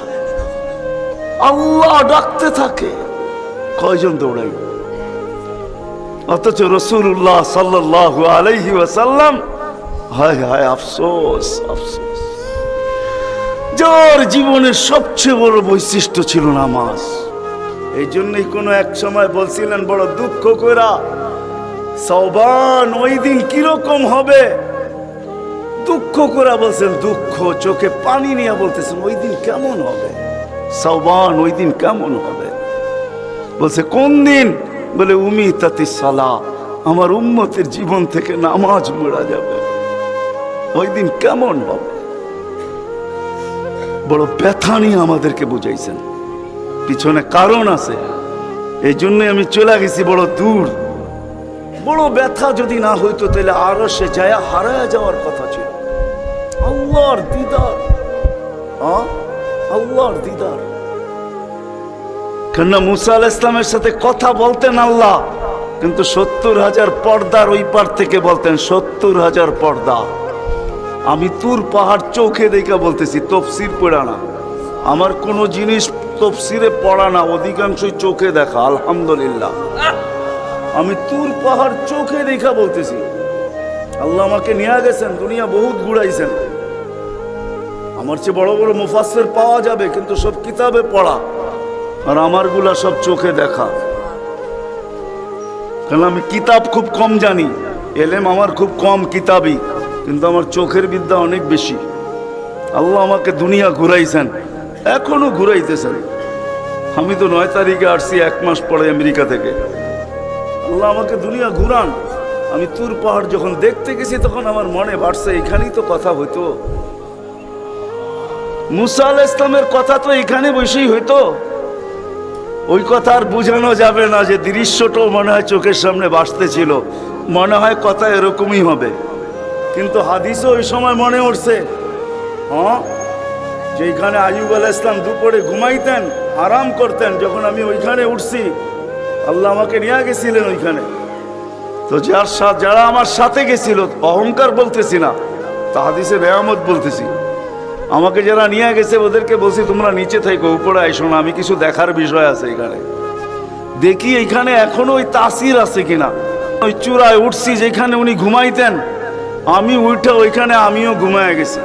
আল্লাহ ডাকতে থাকে, কয়জন দৌড়াই? অথচ রাসূলুল্লাহ সাল্লাল্লাহু আলাইহি ওয়াসাল্লাম, হায় হায় আফসোস আফসোস, যার জীবনের সবচেয়ে বড় বৈশিষ্ট্য ছিল নামাজ। এই জন্যই কোনো এক সময় বলছিলেন বড় দুঃখ কইরা, শাওবান ওই দিন কিরকম হবে, দুঃখ করে বলছেন, দুঃখ চোখে পানি নিয়ে বলতেছেন ওই দিন কেমন হবে, শাওবান ওই দিন কেমন হবে। বলছে কোন দিন? বলে উমিতাতিস সালাহ, আমার উম্মতের জীবন থেকে নামাজ মুড়া যাবে, ওই দিন কেমন হবে। বড় ব্যথা নিয়ে আমাদেরকে বুঝাইছেন, পিছনে কারণ আছে, এই জন্যই আমি চলে গেছি বড় দূর। বড় ব্যথা যদি না হইতো তাহলে আরো সে যায় হারায় যাওয়ার কথা ছিল। আল্লাহর দিদার, আল্লাহর দিদার। কেননা মুসা আলাইহিস সালামের সাথে কথা বলতেন আল্লাহ, কিন্তু 70,000 পর্দার ওই পার থেকে বলতেন, 70,000 পর্দা। আমি তুর পাহাড় চোখে দেখা বলতেছি, তফসির পড়া না, আমার কোনো জিনিস তফসিরে পড়া না, অধিকাংশই চোখে দেখা। আলহামদুলিল্লাহ, আমি তুর পাহাড় চোখে দেখা বলতেছি। আল্লাহ আমাকে নিয়ে গেছেন, দুনিয়া বহুত ঘুরাইছেন। আমার চেয়ে বড় বড় মুফাসসির পাওয়া যাবে, কিন্তু সব কিতাবে পড়া, আর আমারগুলা সব চোখে দেখা। কারণ আমি কিতাব খুব কম জানি, এলেম আমার খুব কম কিতাবই, কিন্তু আমার চোখের বিদ্যা অনেক বেশি। আল্লাহ আমাকে দুনিয়া ঘুরাইছেন, এখনো ঘুরাইতেছেন। আমি তো 9 তারিখে আসছি, 1 মাস পরে আমেরিকা থেকে। আল্লাহ আমাকে দুনিয়া ঘুরান। আমি তুর পাহাড় যখন দেখতে গেছি তখন আমার মনে বাড়ছে এখানেই তো কথা হইতো, মুসা আলাইহিস সালামের কথা তো এখানে বসেই হইতো। ওই কথা আর বোঝানো যাবে না যে দৃশ্যটাও মনে হয় চোখের সামনে ভাসতেছিল, মনে হয় কথা এরকমই হবে। কিন্তু হাদিসও ওই সময় মনে উঠছে, যেখানে আইয়ুব আলাইহিস সালাম দুপুরে ঘুমাইতেন, আরাম করতেন, যখন আমি ওইখানে উঠছি আল্লাহ আমাকে নিয়ে গেছিলেন ওইখানে। তো যারা আমার সাথে গেছিল, অহংকার বলতেছি না, তা হাদিসে নেয়ামত বলতেছি, আমাকে যারা নিয়ে গেছে ওদেরকে বলছি তোমরা নিচে থাকো, উপরে আইসো না, আমি কিছু দেখার বিষয় আছে এখানে। দেখি এইখানে এখনো ওই তাসির আছে কিনা। ওই চূড়ায় উঠছি যেখানে উনি ঘুমাইতেন, আমি উঠে ওইখানে আমিও ঘুমায় গেছি।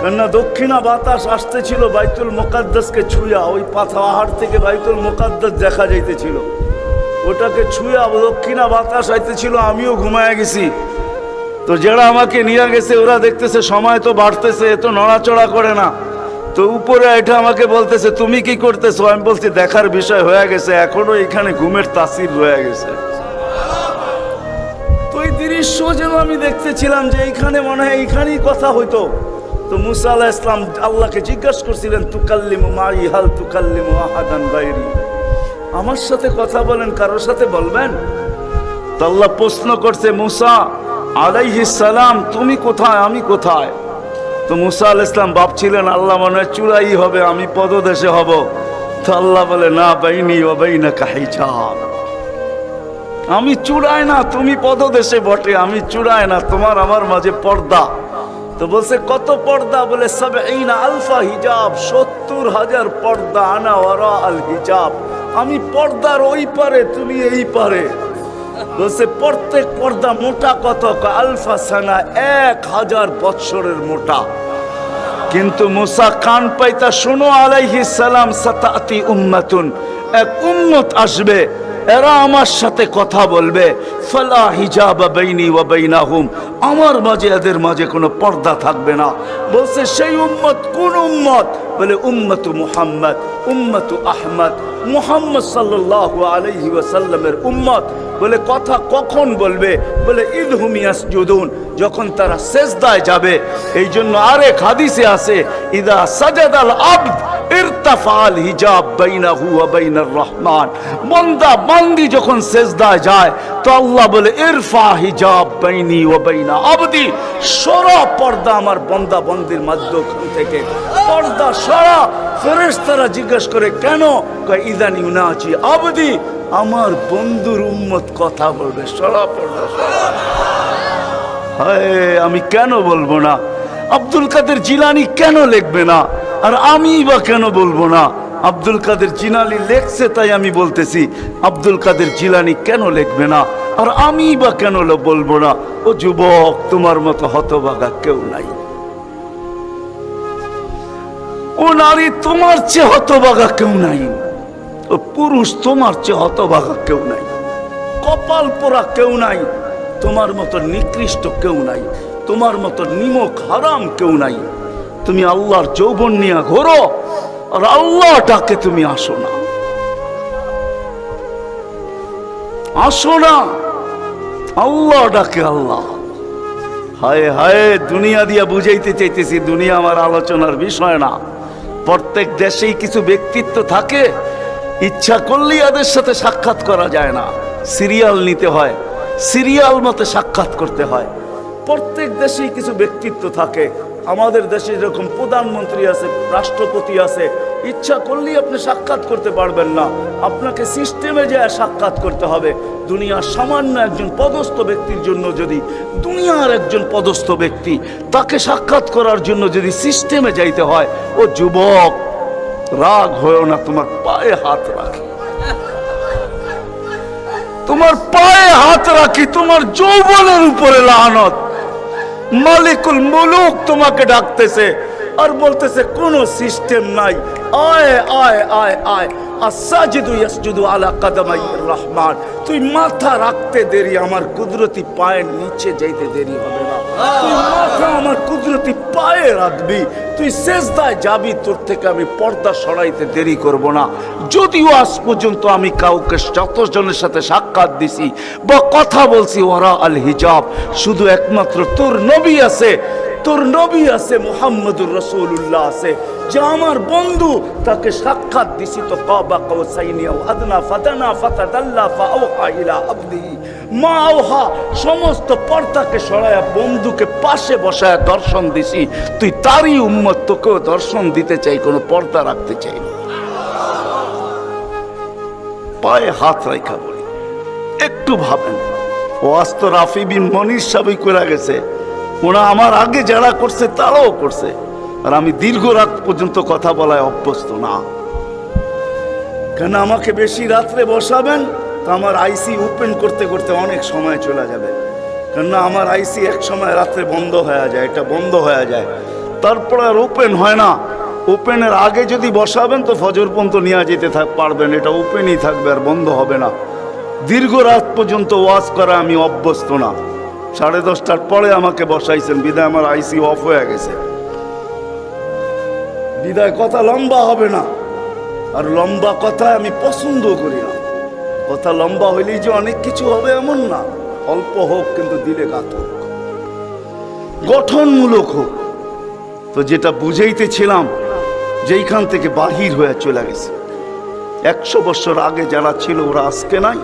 কেননা দক্ষিণা বাতাস আসতেছিল বাইতুল মুকাদ্দাসকে ছুঁয়া, ওই পাহাড় থেকে বাইতুল মুকাদ্দাস দেখা যাইতেছিল, ওটাকে ছুঁয়া দক্ষিণা বাতাস আইতেছিল। আমিও ঘুমায় গেছি। তো যারা আমাকে নিয়ে গেছে ওরা দেখতেছে সময় তো বাড়তেছে, এত নড়াচড়া করে না। তো উপরে এটা আমাকে বলতেছে তুমি কি করতেছো? আমি বলছি দেখার বিষয় হয়ে গেছে, এখনো এখানে ঘুমের তাসির রয়ে গেছে। তো এই দৃশ্য যেন আমি দেখতেছিলাম যে এইখানে মনে হয় এইখানেই কথা হইতো। তো মুসা আলাইহিস সালাম আল্লাহকে জিজ্ঞাসা করছিলেন তুকাল্লিমু মাই হাল তুকাল্লিমু আহাদান গায়রি, আমার সাথে কথা বলেন, কারোর সাথে বলবেন? তো আল্লাহ প্রশ্ন করছে মুসা আলাইহিস সালাম তুমি কোথায়, আমি কোথায়? তো মুসা আলাইহিস সালাম ভাবছিলেন আল্লাহ মনে হয় চূড়াই হবে, আমি পদদেশে হব। তো আল্লাহ বলে না, বাইনি ওয়া বাইনাকা হিজাব, আমি চূড়ায় না, তুমি পদদেশে বটে, আমি চূড়ায় না, তোমার আমার মাঝে পর্দা। তো বলছে কত পর্দা? বলে ৭০ আলফা হিজাব, ৭০,০০০ পর্দা, আনা ওয়ারা আল হিজাব, আমি পর্দার ওই পারে, তুমি এই পারে। বলছে প্রত্যেক পর্দা মোটা কত? আলফা সানা, ১,০০০ বৎসরের মোটা। কিন্তু মুসা কান পাইতা শোনো আলাইহিস সালাম, সাতাতি উম্মাতুন, এক উম্মত আসবে, এরা আমার সাথে কথা বলবে, ফালা হিজাবা বাইনি ওয়া বাইনাহুম, আমার মাঝে এদের মাঝে কোনো পর্দা থাকবে না। বলছে সেই উম্মত কোন উম্মত? বলে উম্মতু মুহাম্মদ, উম্মতু আহমদ, মুহাম্মদ সাল্লাল্লাহু আলাইহি ওয়াসাল্লামের উম্মত। বলে কথা কখন বলবে? বলে ইদহুম ইয়াসজুদুন, যখন তারা সেজদায় যাবে। এই জন্য আরেক হাদিসে আছে ইদা সাজাদাল আবদ ইরতাফাল হিজাব বাইনাহু ওয়া বাইনার রহমান, বান্দা বান্দি যখন সেজদায় যায় তো আল্লাহ বলে ইরফা হিজাব বাইনি ওয়া বাইনা আবদি, সরা পর্দা আমার বান্দা বান্দির মাঝখান থেকে, পর্দা সরা। ফেরেশতারা জিজ্ঞেস করে কেন? কয় ইদান ইউনাজি আবদি, আমার বন্ধুর উম্মত কথা বলবে, সরা পর্দা সরা। হায়, আমি কেন বলবো না? আব্দুল কাদের জিলানী কেন লিখবে না? আর আমি বা কেন বলবো না? আব্দুল কাদের জিলানী লেখছে তাই আমি বলতেছি, আব্দুল কাদের জিলানী কেন লিখবে না? আর আমি বা কেন বলবো না? ও যুবক, তোমার মতো হতভাগা কেউ নাই। ও নারী, তোমার চেয়ে হতভাগা কেউ নাই। ও পুরুষ, তোমার চেয়ে হতভাগা কেউ নাই। কপাল পোড়া কেউ নাই। তোমার মতো নিকৃষ্ট কেউ নাই। তোমার মতো নিমক হারাম কেউ নাই। তুমি আল্লাহর যৌবন নিয়ে ঘোরো আর আল্লাহটাকে তুমি আসো না, আসো না, আল্লাহ ডাকে আল্লাহ। হায় হায়, দুনিয়া দিয়া বুঝাইতে চাইতেছি, দুনিয়া আমার আলোচনার বিষয় না। প্রত্যেক দেশেই কিছু ব্যক্তিত্ব থাকে, ইচ্ছা করলেই এদের সাথে সাক্ষাৎ করা যায় না, সিরিয়াল নিতে হয়, সিরিয়াল মতে সাক্ষাৎ করতে হয়। প্রত্যেক দেশেই কিছু ব্যক্তিত্ব থাকে। আমাদের দেশে যেরকম প্রধানমন্ত্রী আছে, রাষ্ট্রপতি আছে, ইচ্ছা করলেই আপনি সাক্ষাৎ করতে পারবেন না, আপনাকে সিস্টেমে যায় সাক্ষাৎ করতে হবে। দুনিয়ার সামান্য একজন পদস্থ ব্যক্তির জন্য যদি, দুনিয়ার একজন পদস্থ ব্যক্তি, তাকে সাক্ষাৎ করার জন্য যদি সিস্টেমে যাইতে হয়, ও যুবক রাগ হয়েও না, তোমার পায়ে হাত রাখি, তোমার পায়ে হাত রাখি, তোমার যৌবনের উপরে লানত। মালিকুল মুলুক তোমাকে ডাকতেছে আর বলতেছে কোনো সিস্টেম নাই, আয় আয় আয় আয়, আসাজিদু ইয়াসজুদু আলা কাদামাইর রহমান, তুই মাথা রাখতে দেরি, আমার কুদরতি পায়ের নিচে যাইতে দেরি হবে না। তুই মাথা আমার কুদরতি পায়ে রাখবি, তুই সেজদায় যাবি, তোর থেকে আমি পর্দা সরাইতে দেরি করব না। যদিও আজ পর্যন্ত আমি কাউকে যতজনের সাথে সাক্ষাৎ দিছি বা কথা বলছি ওরা আল হিজাব, শুধু একমাত্র তোর নবী আছে, তোর নবী আছে, মুহাম্মদুর রাসূলুল্লাহ আছে, যে আমার বন্ধু, তাকে সাক্ষাৎ দিছি। তো কাবা কাউসাইনি আও আদনা ফাদানা ফাতাদাল্লা ফাআওহা ইলা আবদিহি মা আওহা, সমস্ত পর্দাকে সরায়া বন্ধুকে পাশে বসায়া দর্শন দিছি। তুই তারই উম্মত, তোকেও দর্শন দিতে চাই, কোনো পর্দা রাখতে চাই না। পায়ে হাত রাখা বলি, একটু ভাবেন। ও আজ তো রাফি বিন মনির সাহেব করে গেছে, ওরা আমার আগে যারা করছে তারাও করছে, আর আমি দীর্ঘ রাত পর্যন্ত কথা বলায় অভ্যস্ত না। কেন আমাকে বেশি রাত্রে বসাবেন তো আমার আইসি ওপেন করতে করতে অনেক সময় চলে যাবে, কেননা আমার আইসি এক সময় রাত্রে বন্ধ হয়ে যায়, এটা বন্ধ হয়ে যায়। তারপরে আর ওপেন হয় না। ওপেনের আগে যদি বসাবেন তো ফজর পর্যন্ত নিয়ে যেতে পারবেন, এটা ওপেনই থাকবে আর বন্ধ হবে না। দীর্ঘ রাত পর্যন্ত ওয়াজ করা আমি অভ্যস্ত না। 10:30টার পরে আমাকে বসাইছেন, বিদায় আমার আইসি অফ হয়ে গেছে, বিদায় কথা লম্বা হবে না। আর লম্বা কথা আমি পছন্দ করি না। কথা লম্বা হইলেই যে অনেক কিছু হবে এমন না, অল্প হোক কিন্তু দিলে গাত হোক, গঠনমূলক হোক। তো যেটা বুঝাইতেছিলাম, যেইখান থেকে বাহির হয়ে চলে গেছে, 100 বছর আগে যারা ছিল ওরা আজকে নাই,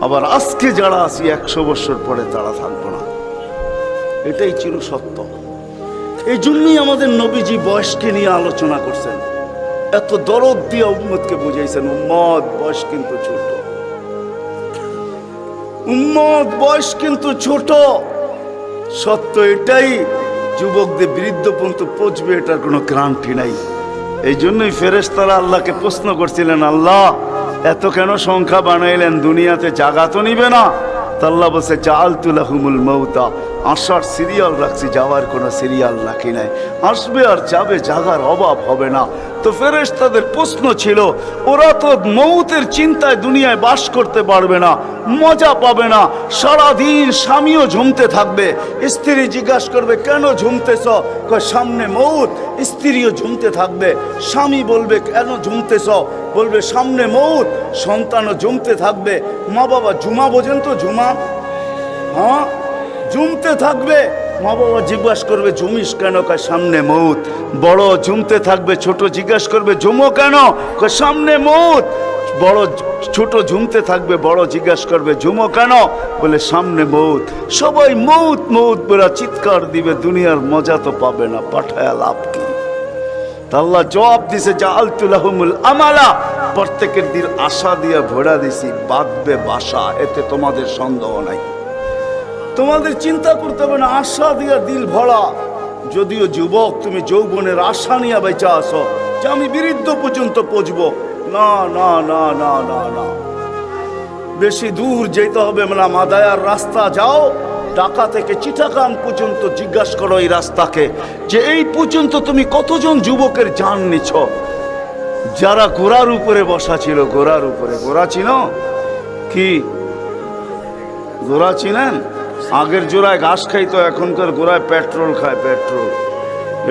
আবার আজকে যারা আছি 100 বছর পরে তারা থাকবো না। এটাই ছিল সত্য। এই জন্যই আমাদের নবীজি বয়সকে নিয়ে আলোচনা করছেন, এত দরদ দিয়ে উম্মতকে বুঝাইছেন, উম্মত বয়স কিন্তু ছোট, উম্মত বয়স কিন্তু ছোট। সত্য এটাই, যুবকদের বৃদ্ধ পর্যন্ত পৌঁছবে এটার কোনো গ্যারান্টি নাই। এই জন্যই ফেরেশতারা আল্লাহকে প্রশ্ন করছিলেন, আল্লাহ এত কেন সংখ্যা বানাইলেন, দুনিয়াতে জাগা তো নিবে না? তা আল্লাহ বলছে, জাআলতু লাহুমুল মাউতা, আসার সিরিয়াল রাখছি, যাওয়ার কোনো সিরিয়াল রাখি নাই। আসবে আর যাবে, জাগার অভাব হবে না। তো ফেরেশতাদের প্রশ্ন ছিল, ওরা তো মৌতের চিন্তায় দুনিয়ায় বাস করতে পারবে না, মজা পাবে না, সারাদিন স্বামীও ঝুমতে থাকবে, স্ত্রী জিজ্ঞাসা করবে কেন ঝুমতেছ, সামনে মৌত। স্ত্রীও ঝুমতে থাকবে, স্বামী বলবে কেন ঝুমতেছ, বলবে সামনে মৌত। সন্তানও ঝুমতে থাকবে, মা বাবা ঝুমা বোঝেন তো, ঝুমা, হ্যাঁ ঝুমতে থাকবে, মা বাবা জিজ্ঞাসা করবে ঝুমিস কেন, সামনে মৌত। বড় ঝুমতে থাকবে, ছোট জিজ্ঞাসা করবে ঝুমো কেন, সামনে মৌত। বড় ছোট ঝুমতে থাকবে, বড় জিজ্ঞাসা করবে ঝুমো কেন, বলে সামনে মৌত। সবাই মৌত মৌত বলে চিৎকার দিবে, দুনিয়ার মজা তো পাবে না, পাঠায়া লাভ কি? আল্লাহ জবাব দিছে, জাআলতু লাহুমুল আমালা, প্রত্যেকের দিন আশা দিয়া ভরা দিছি, বাঁধবে বাসা, এতে তোমাদের সন্দেহ নাই। তোমাদের চিন্তা করতে হবে না, আশা দিয়া দিল ভরা। যদিও যুবক, তুমি যৌবনের আশা নিয়ে বেঁচে আসো যে আমি বৃদ্ধ পর্যন্ত পৌঁছবো, না না না না না না, বেশি দূর যেতে হবে না। মাদায়ার রাস্তা যাও, ঢাকা থেকে চিটাগাং পর্যন্ত জিজ্ঞাসা করো এই রাস্তাকে, যে এই পর্যন্ত তুমি কতজন যুবকের জান নিছ, যারা ঘোড়ার উপরে বসা ছিল। ঘোড়ার উপরে, ঘোড়া চিনো কি? ঘোড়া চিনেন? আগের জোড়ায় ঘাস খাইতো, এখনকার গোড়ায় পেট্রোল খায়, পেট্রোল।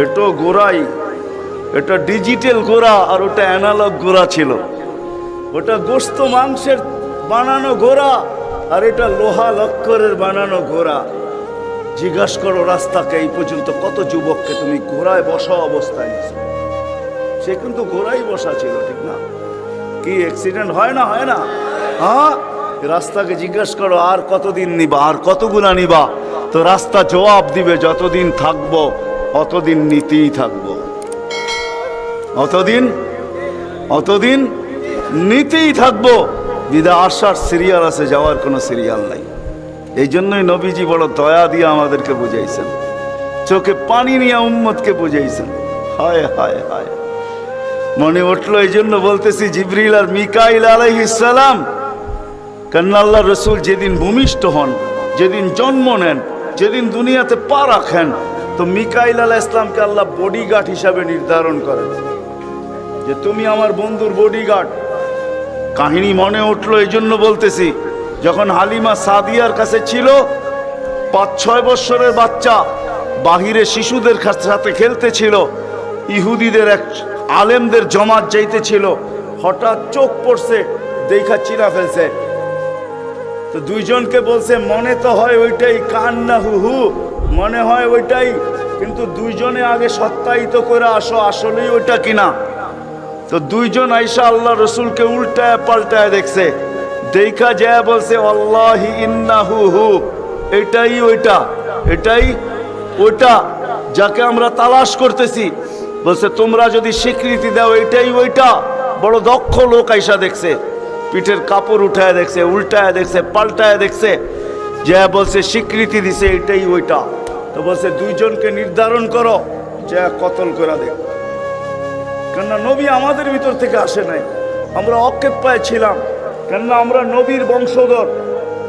এটা গোড়াই, এটা ডিজিটাল গোড়া, আর ওটা অ্যানালগ গোড়া ছিল। ওটা গোস্ত মাংসের বানানো ঘোড়া, আর এটা লোহা লক্করের বানানো ঘোড়া। জিজ্ঞাসা করো রাস্তাকে, এই পর্যন্ত কত যুবককে তুমি ঘোড়ায় বসা অবস্থায় নিছো। সে কিন্তু ঘোড়াই বসা ছিল, ঠিক না? কি অ্যাক্সিডেন্ট হয় না, হয় না? হ্যাঁ, রাস্তাকে জিজ্ঞাসা করো আর কতদিন নিবা, আর কতগুলা নিবা। তো রাস্তা জবাব দিবে, যতদিন থাকবো অতদিন নিতেই থাকবো, অতদিন নিতেই থাকবো। বিদা আসার সিরিয়াল আছে, যাওয়ার কোনো সিরিয়াল নাই। এই জন্যই নবীজি বড় দয়া দিয়ে আমাদেরকে বুঝাইছেন, চোখে পানি নিয়ে উম্মতকে বুঝাইছেন। হায় হায় হায়, মনে উঠলো। এই জন্য বলতেছি, জিবরিল আর মিকাইল আলাইহিস সালাম, কেননা আল্লাহ রসুল যেদিন ভূমিষ্ঠ হন, যেদিন জন্ম নেন, যেদিন দুনিয়াতে পা রাখেন, তো মিকাইল আলাইহিস সালামকে আল্লাহ বডিগার্ড হিসাবে নির্ধারণ করেন, যে তুমি আমার বন্ধুর বডিগার্ড। কাহিনী মনে উঠলো, এই জন্য বলতেছি, যখন হালিমা সাদিয়ার কাছে ছিল, 5-6 বছরের বাচ্চা বাহিরে শিশুদের সাথে খেলতেছিল, ইহুদিদের এক আলেমদের জমাত যাইতেছিল, হঠাৎ চোখ পড়ছে, দেখা চিনা ফেলছে। তো দুইজনকে বলছে, মনে তো হয় ওইটাই, কান্না হু হু, মনে হয় ওইটাই, কিন্তু দুইজনে আগে সত্যায়িত করে আসো আসলেই ওইটা কিনা। তো দুইজন আইসা আল্লাহ রসুলকে উল্টায় পাল্টায় দেখছে, দেখা যায় বলছে, আল্লাহি ইন্নাহু হু, এটাই ওইটা, এটাই ওইটা যাকে আমরা তালাশ করতেছি। বলছে, তোমরা যদি স্বীকৃতি দাও এটাই ওইটা। বড় দক্ষ লোক আইসা দেখছে, পিঠের কাপড় উঠায় দেখছে, উল্টায় দেখছে, পাল্টায় দেখছে, যে বলছে স্বীকৃতি দিছে এটাই ওইটা। তো বলছে, দুইজনকে নির্ধারণ করো, যে কতল করে দেখ। কেননা নবী আমাদের ভিতর থেকে আসে নাই, আমরা অকেপ্পায় ছিলাম। কেননা আমরা নবীর বংশধর,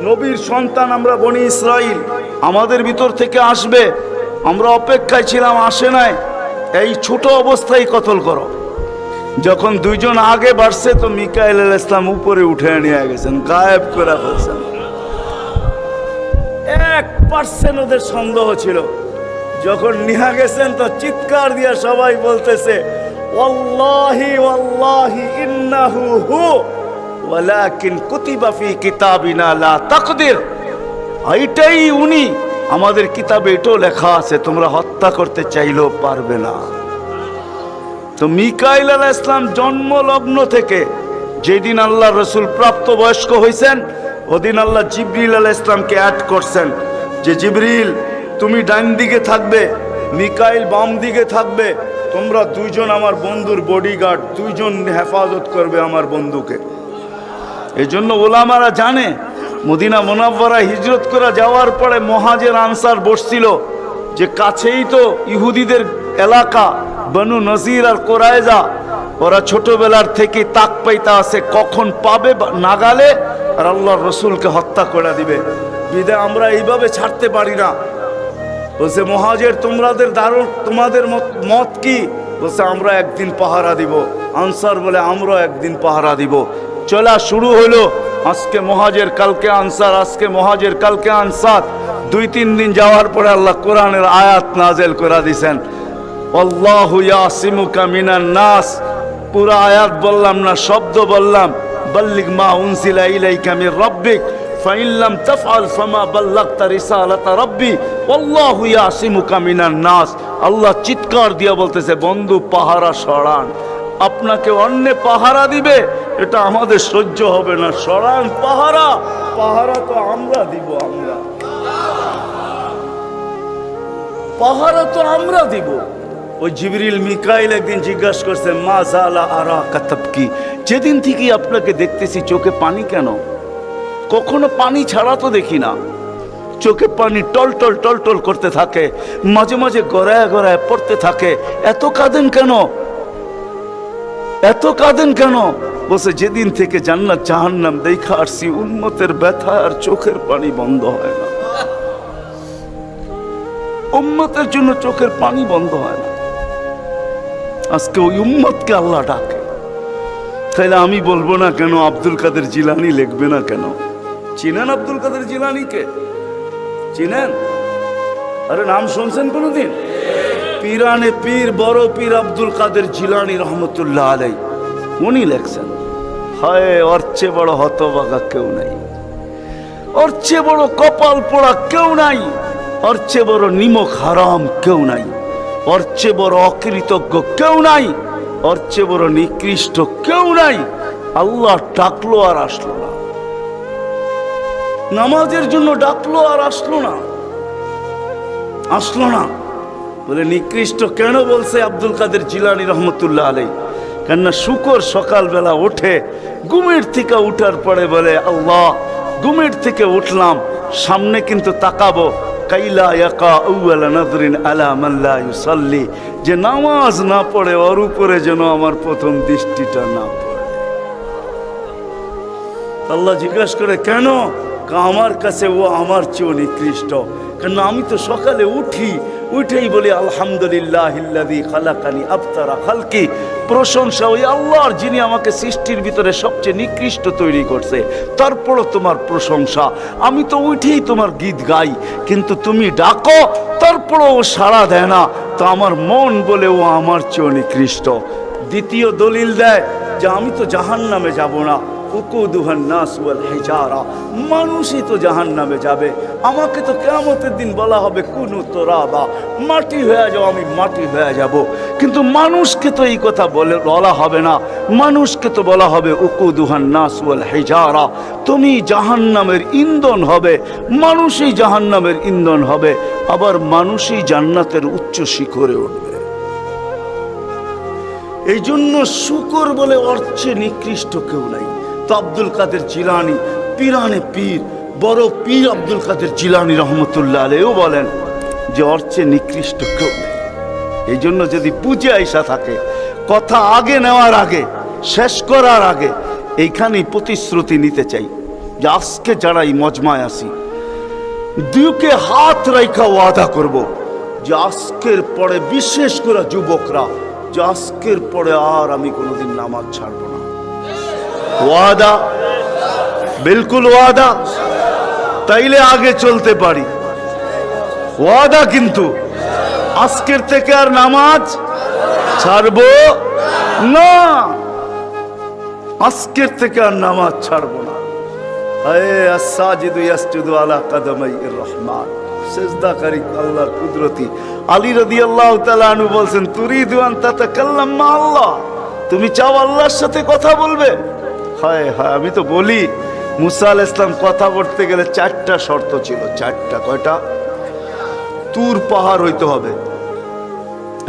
নবীর সন্তান, আমরা বনি ইসরাইল। আমাদের ভিতর থেকে আসবে, আমরা অপেক্ষায় ছিলাম, আসে নাই। এই ছোট অবস্থায় কতল করো। যখন দুইজন আগে বাড়ছে তো মিকাইল আলাইহিস সালাম উপরে উঠে নিয়ে গেছেন, গায়েব করে ফেলছেন। 1% ওদের সন্দেহ ছিল। যখন নিয়ে গেছেন তো চিৎকার দিয়া সবাই বলতেছে, ওয়াল্লাহি ওয়াল্লাহি ইন্নাহু হু ওয়ালাকিন কুতিবা ফি কিতাবিনা লা তাকদির। এইটাই উনি, আমাদের কিতাবে এটাও লেখা আছে, তোমরা হত্যা করতে চাইলেও পারবে না। তো মিকাইল আলাইহিস সালাম জন্মলগ্ন থেকে যেদিন আল্লাহ রসুল প্রাপ্ত বয়স্ক হয়েছেন, ওদিন আল্লাহ জিবরিল আলাইহিস সালামকে অ্যাড করছেন যে জিবরিল তুমি ডান দিকে থাকবে, মিকাইল বাম দিকে থাকবে, তোমরা দুইজন আমার বন্ধুর বডিগার্ড, দুইজন হেফাজত করবে আমার বন্ধুকে। এই জন্য ওলামারা জানে মদিনা মুনাওয়ারা হিজরত করে যাওয়ার পরে মুহাজির আনসার বসছিল যে কাছেই তো ইহুদিদের এলাকা বনু নজির আর কোরাইজা, ওরা ছোটবেলার থেকে তাক পাইতা আছে কখন পাবে নাগালে আর আল্লাহর রসুলকে হত্যা করে দিবে। বিদে আমরা এইভাবে ছাড়তে পারি না। বলছে মুহাজির তোমাদের মত কি? বলছে আমরা একদিন পাহারা দিব। আনসার বলে আমরা একদিন পাহারা দিব। চলা শুরু হলো, আজকে মুহাজির কালকে আনসার, আজকে মুহাজির কালকে আনসার। 2-3 দিন যাওয়ার পরে আল্লাহ কোরআনের আয়াত নাজেল করে দিয়েছেন, আল্লাহু ইয়াসিমুকা মিনান নাস। পুরা আয়াত বললাম না, শব্দ বললাম, বাল্লিগ মা উনজিলা ইলাইকা মির রাব্বিক ফাইন লাম তাফআল ফামা বাল্লাগতা রিসালাতা রাব্বি আল্লাহু ইয়াসিমুকা মিনান নাস। আল্লাহ চিৎকার দিয়া বলতেছে, বন্ধু পাহারা সরান, আপনাকে অন্য পাহারা দিবে, এটা আমাদের সহ্য হবে না, সরান পাহারা। পাহারা তো আমরা দিব, আমরা পাহারা তো আমরা দিব। ওই জিবরিল মিকাইল একদিন জিজ্ঞাসা করছে, মা জালা আরা কাতাবকি, যেদিন থেকে আপনাকে দেখতেছি চোখে পানি কেন? কখনো পানি ছাড়া তো দেখি না। চোখে পানি টলটল টলটল করতে থাকে, মাঝে মাঝে গড়ায় গড়ায় পড়তে থাকে, এত কাঁদেন কেন? এত কাঁদেন কেন? বলছে যেদিন থেকে জান্নাত জাহান্নাম দেখা আসছি, উম্মতের ব্যথা আর চোখের পানি বন্ধ হয় না। উম্মতের জন্য চোখের পানি বন্ধ হয় না। আজকে ওই উম্মতকে আল্লাহ ডাকে। তাইলে আমি বলবো না কেন আব্দুল কাদের জিলানী লিখবে না কেন? চিনেন আব্দুল কাদের জিলানীকে? চিনেন? আরে নাম শুনছেন কোনদিন? পীরানে পীর বড় পীর আব্দুল কাদের জিলানী রহমতুল্লাহ আলাই, উনি লেখছেন, হায় ওর চেয়ে বড় হতভাগা কেউ নাই, ওর চেয়ে বড় কপাল পোড়া কেউ নাই, ওর চেয়ে বড় নিমক হারাম কেউ নাই, ওর চেয়ে বড় অকৃতজ্ঞ কেউ নাই, ওর চেয়ে বড় নিকৃষ্ট কেউ নাই। আল্লাহ ডাকলো আর আসলো না, নামাজের জন্য ডাকলো আর আসলো না, আসলো না। বলে নিকৃষ্ট কেন বলছে আব্দুল কাদের জিলানী রহমতুল্লাহ আলাই? কেননা শুকর সকালবেলা ওঠে, ঘুমের থেকে উঠার পরে বলে, আল্লাহ ঘুমের থেকে উঠলাম, সামনে কিন্তু তাকাবো, কাইলা ইয়াকা আউয়ালা নাযরিন আলা মান লা ইউসাল্লি, যে নামাজ না পড়ে ওর উপরে যেন আমার প্রথম দৃষ্টিটা না পড়ে। আল্লাহ জিজ্ঞাসা করে কেন? আমার কাছে ও আমার চেয়েও নিকৃষ্ট। কেন আমি তো সকালে উঠেই বলি আলহামদুলিল্লাহিল্লাযী খালাকানি আবতারা খালকি, প্রশংসা ওই আল্লাহর যিনি আমাকে সৃষ্টির ভিতরে সবচেয়ে নিকৃষ্ট তৈরি করছে, তারপরও তোমার প্রশংসা। আমি তো উঠেই তোমার গীত গাই, কিন্তু তুমি ডাকো তারপরও ও সাড়া দেয় না, তো আমার মন বলে ও আমার চেয়েও নিকৃষ্ট। দ্বিতীয় দলিল দেয় যে আমি তো জাহান্নামে যাব না, উকুদুহান নাস ওয়াল হিজারা, মানুষই তো জাহান্নামে যাবে। আমাকে তো কিয়ামতের দিন বলা হবে কুনু তুরাবা, মাটি হয়ে যাও, আমি মাটি হয়ে যাব। কিন্তু মানুষকে তো এই কথা বলা হবে না, মানুষকে তো বলা হবে উকুদুহান নাস ওয়াল হিজারা, তুমি জাহান্নামের ইন্ধন হবে, মানুষই জাহান্নামের ইন্ধন হবে, আবার মানুষই জান্নাতের উচ্চ শিখরে উঠবে। এই জন্য শুকর বলে অর্থে নিকৃষ্ট কেউ নাই। তো আব্দুল কাদের জিলানী পীরানে পীর বড় পীর আব্দুল কাদের জিলানী রহমতুল্লাহ আলাইহিও বলেন যে অর্থে নিকৃষ্ট কেউ নেই। এই জন্য যদি বুঝে আইসা থাকে, কথা আগে নেওয়ার আগে, শেষ করার আগে এইখানেই প্রতিশ্রুতি নিতে চাই যে আজকে যারা এই মজমায় আসি, দুকে হাত রাইখা ওয়াদা করব, যে আজকের পরে, বিশেষ করে যুবকরা, যে আজকের পরে আর আমি কোনোদিন নামাজ ছাড়বো না। ওয়াদা, বিলকুল ওয়াদা, তাইলে আগে চলতে পারি। ওয়াদা কিন্তু আজকের থেকে আর নামাজ ছাড়বো না, আজকের থেকে আর নামাজ ছাড়বো না। সিজদাকারী আল্লাহর কুদরতি। আলী রাদিয়াল্লাহু তাআলা আনহু বলছেন, তুরিদু আন তাতাকাল্লাম মা আল্লাহ, তুমি চাও আল্লাহর সাথে কথা বলবে? হায় হায়, আমি তো বলি মুসা আলাইহিস সালাম কথা বলতে গেলে 4টা শর্ত ছিল। 4টা, কয়টা? তুর পাহাড় হইতে হবে,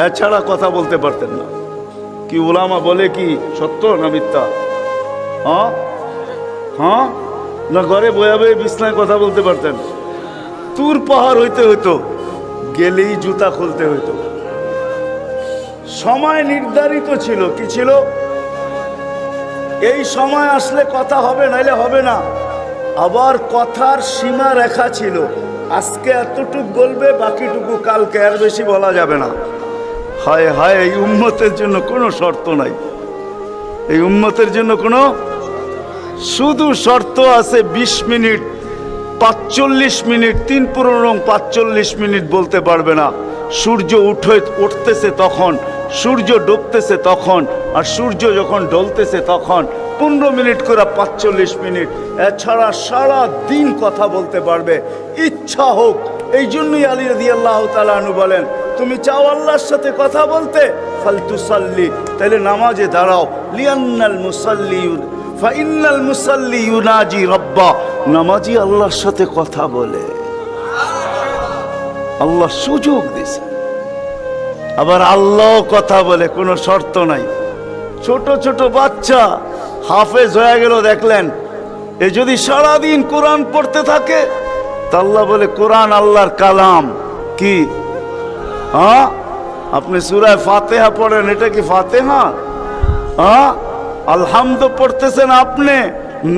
এছাড়া কথা বলতে পারতেন না। কি উলামা বলে কি সত্য না মিথ্যা? হ্যাঁ হ্যাঁ, না ঘরে বয়া বয়ে বিছনায় কথা বলতে পারতেন? তুর পাহাড় হইতে হইতো, গেলেই জুতা খুলতে হইতো। সময় নির্ধারিত ছিল, কি ছিল? এই সময় আসলে কথা হবে, নাইলে হবে না। আবার কথার সীমা রেখা ছিল, আজকে এতটুক বলবে, বাকিটুকু কালকে, আর বেশি বলা যাবে না। হায় হায়, এই উম্মতের জন্য কোনো শর্ত নাই, এই উম্মতের জন্য কোনো, শুধু শর্ত আছে 20 মিনিট, 45 মিনিট, 3 পূর্ণ 45 মিনিট বলতে পারবে না। সূর্য উঠতেছে তখন, সূর্য ডুবতেছে তখন, আর সূর্য যখন ঢলতেছে তখন 15 মিনিট করে 45 মিনিট। এছাড়া সারা দিন কথা বলতে পারবে, ইচ্ছা হোক। এই জন্যই আলী রাদিয়াল্লাহু তাআলা আনহু বলেন, তুমি চাও আল্লাহর সাথে কথা বলতে, ফালতুসাল্লি, তাহলে নামাজে দাঁড়াও। লিয়ান্নাল মুসাল্লি ফাইন্নাল মুসাল্লি ইউনাজি রাব্বা, নামাজি আল্লাহর সাথে কথা বলে। আল্লাহ সুযোগ দিয়েছে, আবার আল্লাহ কথা বলে, কোনো শর্ত নাই। ছোট ছোট বাচ্চা হাফেজ হয়ে গেল, দেখলেন, এ যদি সারাদিন কোরআন পড়তে থাকে, তা আল্লাহ বলে কোরআন আল্লাহর কালাম। কি? হ্যাঁ, আপনি সূরা ফাতিহা পড়েন, এটা কি ফাতিহা? হ্যাঁ, আলহামদ পড়তেছেন আপনি?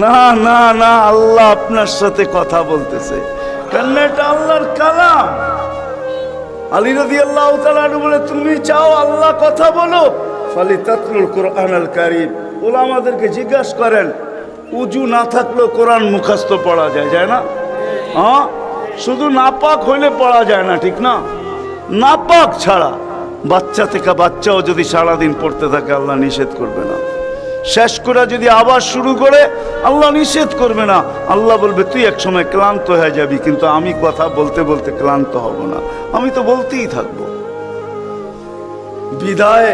না না না, আল্লাহ আপনার সাথে কথা বলতেছে, কেন? এটা আল্লাহর কালাম। আলী রাদিয়াল্লাহু তাআলা বলে, তুমি চাও আল্লাহ কথা বলো, ফালিতাতলুল কুরআনুল কারীম। উলামাদেরকে জিজ্ঞাসা করেন, উজু না থাকলেও কোরআন মুখস্থ পড়া যায়, যায় না? হ্যাঁ, শুধু নাপাক হইলে পড়া যায় না, ঠিক না? নাপাক ছাড়া বাচ্চা থেকে বাচ্চাও যদি সারাদিন পড়তে থাকে, আল্লাহ নিষেধ করবে না। শেষ করে যদি আবার শুরু করে, আল্লাহ নিষেধ করবে না। আল্লাহ বলবে, তুই এক সময় ক্লান্ত হয়ে যাবি, কিন্তু আমি কথা বলতে বলতে ক্লান্ত হব না, আমি তো বলতেই থাকবো। বিদায়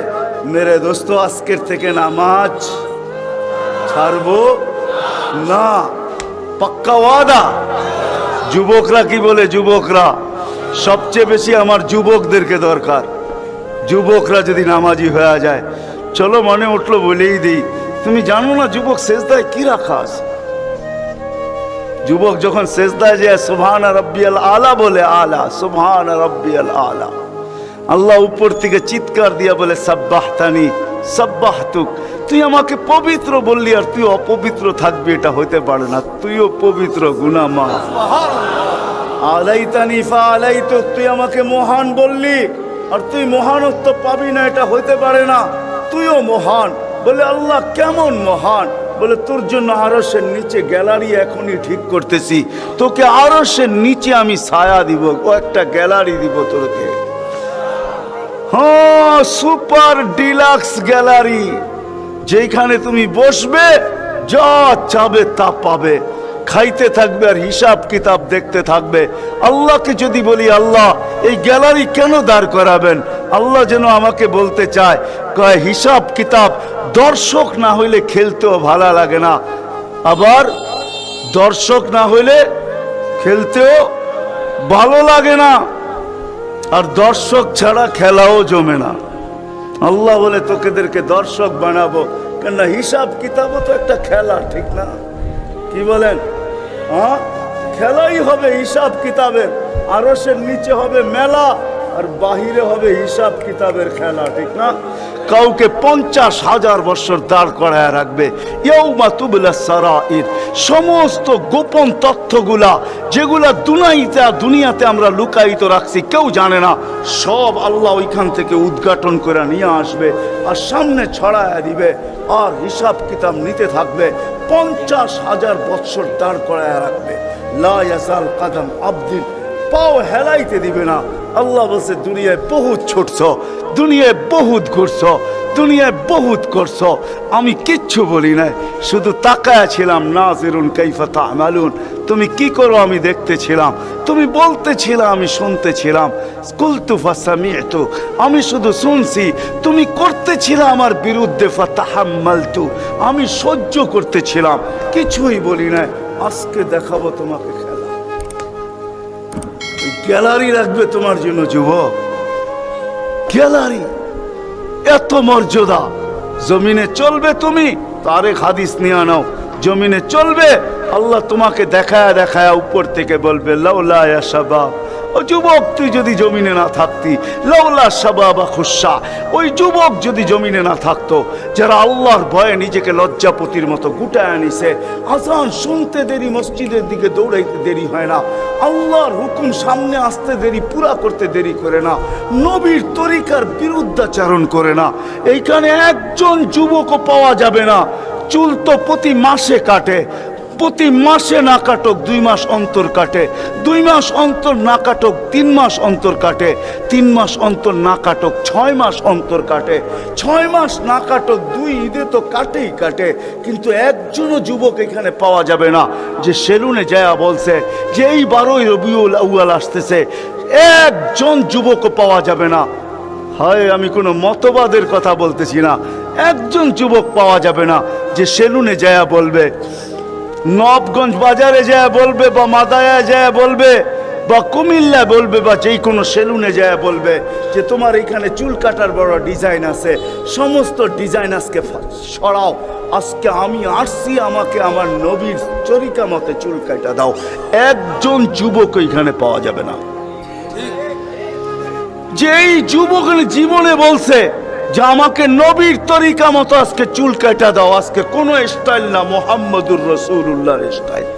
মেরে দোস্ত, আজকের থেকে নামাজ ছাড়বো না, পাক্কা ওয়াদা। যুবকরা কি বলে? যুবকরা সবচেয়ে বেশি আমার যুবকদেরকে দরকার। যুবকরা যদি নামাজি হয়ে যায়, চলো মনে উঠলো বলেই দিই, তুমি জানো না যুবক সেজদায় কি রাখা আছে? যুবক যখন সেজদায় যায় সুবহান রাব্বিয়াল আলা বলে, আলা সুবহান রাব্বিয়াল আলা, আল্লাহ উপর থেকে চিৎকার দিয়া বলে, সাব্বাহতানি সাব্বাহতুক, তুই আমাকে পবিত্র বললি আর তুই অপবিত্র থাকবি, এটা হইতে পারে না। তুইও পবিত্র, গুনাহ মাফ। আলাইতানি ফাআলাইতুক, তুই আমাকে মহান বললি আর তুই মহানত্ব পাবি না, এটা হইতে পারে না। তুইও মহান। বলে, আল্লাহ কেমন মহান? বলে, তোর জন্য আরশের নিচে গ্যালারি এখনই ঠিক করতেছি, তোকে আরশের নিচে আমি ছায়া দিব, ও একটা গ্যালারি দিব তোকে। হ্যাঁ, সুপার ডিলাক্স গ্যালারি, যেখানে তুমি বসবে, যা চাবে তা পাবে, খাইতে থাকবে আর হিসাব কিতাব দেখতে থাকবে। আল্লাহকে যদি বলি, আল্লাহ এই গ্যালারি কেন দাঁড় করাবেন? আল্লাহ যেন আমাকে বলতে চায়, কয় হিসাব কিতাব দর্শক না হইলে খেলতেও ভালো লাগে না, আবার দর্শক না হইলে খেলতেও ভালো লাগে না, আর দর্শক ছাড়া খেলাও জমে না। আল্লাহ বলে, তোকেদেরকে দর্শক বানাবো, কেননা হিসাব কিতাবও তো একটা খেলা, ঠিক না? কি বলেন? হ্যাঁ, খেলাই হবে হিসাব কিতাবের। আরশের নিচে হবে মেলা, আর বাহিরে হবে হিসাব কিতাবের খেলা, ঠিক না? কাউকে 50,000 বছর দাঁড় করায় রাখবে। ইয়াউমা তুবলা সারাইর, সমস্ত গোপন তথ্যগুলা যেগুলা দুনিয়াতে আমরা লুকায়িত রাখছি, কেউ জানে না, সব আল্লাহ ওইখান থেকে উদ্ঘাটন করে নিয়ে আসবে আর সামনে ছড়ায় দিবে, আর হিসাব কিতাব নিতে থাকবে। 50,000 বছর দাঁড় করায় রাখবে। লা ইয়াজাল কাদাম আবদিন, পাও হেলাইতে দিবে না। আল্লাহ বলছে দুনিয়ায় বহুত ছুটছ, দুনিয়ায় বহুত ঘুরছ, দুনিয়ায় বহুত করছ, আমি কিচ্ছু বলি নাই, শুধু তাকায়া ছিলাম। নাজিরুন কাইফা তা'মালুন, তুমি কি করো আমি দেখতেছিলাম, তুমি বলতেছিলাম আমি শুনতেছিলাম। কুলতু ফাসামি'তু, আমি শুধু শুনছি, তুমি করতেছিলে আমার বিরুদ্ধে। ফাতাহাম্মালতু, আমি সহ্য করতেছিলাম, কিছুই বলি নাই। আজকে দেখাবো তোমাকে খেলা, গ্যালারি রাখবে তোমার জন্য যুবক, গ্যালারি। এত মর্যাদা, জমিনে চলবে তুমি, তারেক হাদিস নিয়ে নাও, জমিনে চলবে, আল্লাহ তোমাকে দেখায় দেখায় উপর থেকে বলবে লাউলা ইয়া শাবাব, ও যুবক তুই যদি জমিনে না থাকতি, লাউলা শাবাবা খুশা, ওই যুবক যদি জমিনে না থাকতো, যারা আল্লাহর ভয়ে নিজেকে লজ্জাপতির মতো গুটায় আনিছে, আজান শুনতে দেরি, মসজিদের দিকে দৌড়াইতে দেরি হয় না, আল্লাহর হুকুম সামনে আসতে দেরি, পুরা করতে দেরি করে না, নবীর তরিকার বিরুদ্ধাচারণ করে না, এইখানে একজন যুবকও পাওয়া যাবে না। চুল তো প্রতি মাসে কাটে, প্রতি মাসে না কাটক 2 মাস অন্তর কাটে, 2 মাস অন্তর না কাটক 3 মাস অন্তর কাটে, 3 মাস অন্তর না কাটক 6 মাস অন্তর কাটে, 6 মাস না কাটক 2 ঈদে তো কাটেই কাটে। কিন্তু একজনও যুবক এখানে পাওয়া যাবে না যে সেলুনে যায়া বলছে যে এই 12ই রবিউল আউয়াল আসতেছে, একজন যুবকও পাওয়া যাবে না। হয় আমি কোনো মতবাদের কথা বলতেছি না, একজন যুবক পাওয়া যাবে না যে সেলুনে যায়া বলবে, নবগঞ্জ বাজারে যায় বলবে, বা মাদায়া যায় বলবে, বা কুমিল্লা বলবে, বা যেই কোনো সেলুনে যায় বলবে যে তোমার এখানে চুল কাটার বড় ডিজাইন আছে, সমস্ত ডিজাইন আজকে সরাও, আজকে আমি আসছি, আমাকে আমার নবীর তরিকা মতে চুল কাটা দাও। একজন যুবক এখানে পাওয়া যাবে না যেই যুবক জীবনে বলছে যে আমাকে নবীর তরিকা মতো আজকে চুল কাটা দাও, আজকে কোনো স্টাইল না, মুহাম্মদুর রাসূলুল্লাহর স্টাইল।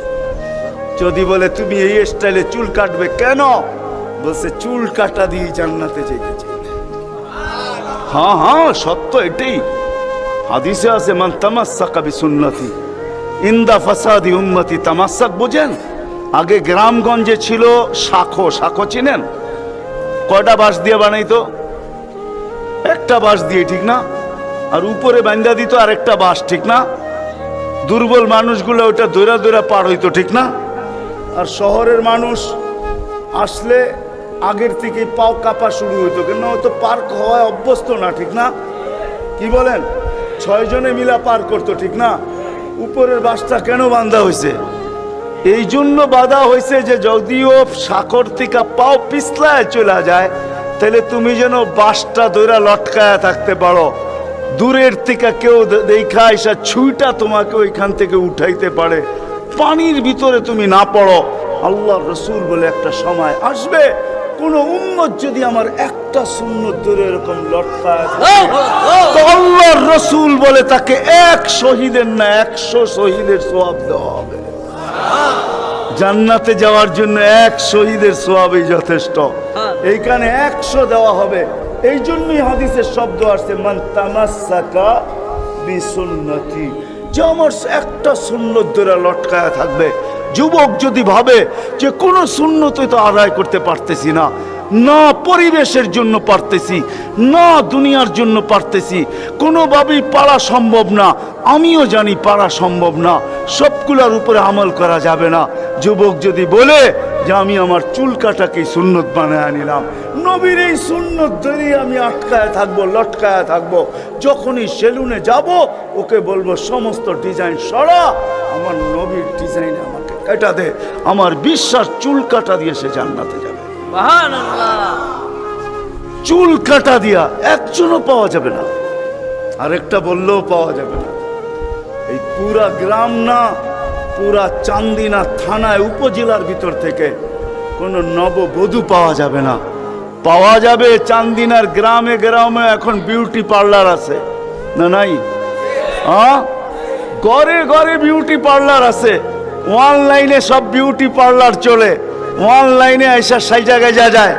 যদি বলে তুমি এই স্টাইলে চুল কাটবে কেন, বলছে চুল কাটা দিয়ে জান্নাতে যেতে চাই। হ্যাঁ হ্যাঁ সত্য এটাই, হাদিসে আছে মান তামাসসাকা বিসুন্নতি ইনদা ফাসাদি উম্মতি। তামাসসাক বুঝেন? আগে গ্রামগঞ্জে ছিল শাখো, শাখো চিনেন? কয়টা বাঁশ দিয়ে বানাইতো? একটা বাঁশ দিয়ে, ঠিক না? আর উপরে বান্ধা দিত আরেকটা বাঁশ, ঠিক না? দুর্বল মানুষগুলো ওটা দৌড়া দৌড়া পার হইতো, ঠিক না? আর শহরের মানুষ আসলে আগের থেকে পাও কাঁপা শুরু হইতো, কেন হয়তো পার্ক হওয়ায় অভ্যস্ত না, ঠিক না? কি বলেন? 6 জনে মিলা পার করতো, ঠিক না? উপরের বাঁশটা কেন বাঁধা হয়েছে? এই জন্য বাঁধা হয়েছে যে যদিও সাকর থেকে পাও পিছলায় চলে যায়, তাহলে তুমি যেন বাঁশটা দৌড়া লটকায়া থাকতে পারো, দূরের থেকে কেউ দেখা এসা ছুঁইটা তোমাকে ওইখান থেকে উঠাইতে পারে, পানির ভিতরে তুমি না পড়ো। আল্লাহ রসুল বলে একটা সময় আসবে, কোন উম্মত যদি আমার একটা সুন্নত ধরে এরকম লটকায়, তো আল্লাহর রসুল বলে তাকে 1 শহীদের না 100 শহীদের সওয়াব দেওয়া হবে। জান্নাতে যাওয়ার জন্য 1 শহীদের সওয়াবই যথেষ্ট, এইখানে 100 দেওয়া হবে। এই জন্যই হাদিসের শব্দ আসছে মান তামাসসাকা বিসুন্নতি, যে আমার একটা সুন্নত ধরে লটকায়া থাকবে। যুবক যদি ভাবে যে কোনো সুন্নতই তো আদায় করতে পারতেছি না, না পরিবেশের জন্য পারতেছি, না দুনিয়ার জন্য পারতেছি, কোনোভাবেই পারা সম্ভব না, আমিও জানি পারা সম্ভব না, সবগুলোর উপরে আমল করা যাবে না। যুবক যদি বলে যে আমি আমার চুল কাটাকে সুন্নত বানায় নিলাম, নবীর এই সুন্নত ধরে আমি আটকায় থাকবো, লটকায় থাকবো, যখনই সেলুনে যাব ওকে বলবো সমস্ত ডিজাইন সরা, আমার নবীর ডিজাইনে আমাকে কাটা দে, আমার বিশ্বাস চুল কাটা দিয়ে সে জান্নাতে যাবে। চুল কাটা দিয়া একজনও পাওয়া যাবে না, আরেকটা বললেও পাওয়া যাবে না। এই পুরা গ্রাম না, পুরা চান্দিনা থানায় উপজেলার ভিতর থেকে কোনো নববধূ পাওয়া যাবে না পাওয়া যাবে। চান্দিনার গ্রামে গ্রামে এখন বিউটি পার্লার আছে না নাই? হ্যাঁ, ঘরে ঘরে বিউটি পার্লার আছে। অনলাইনে সব বিউটি পার্লার চলে, অনলাইনে এসে সেই জায়গায় যায়।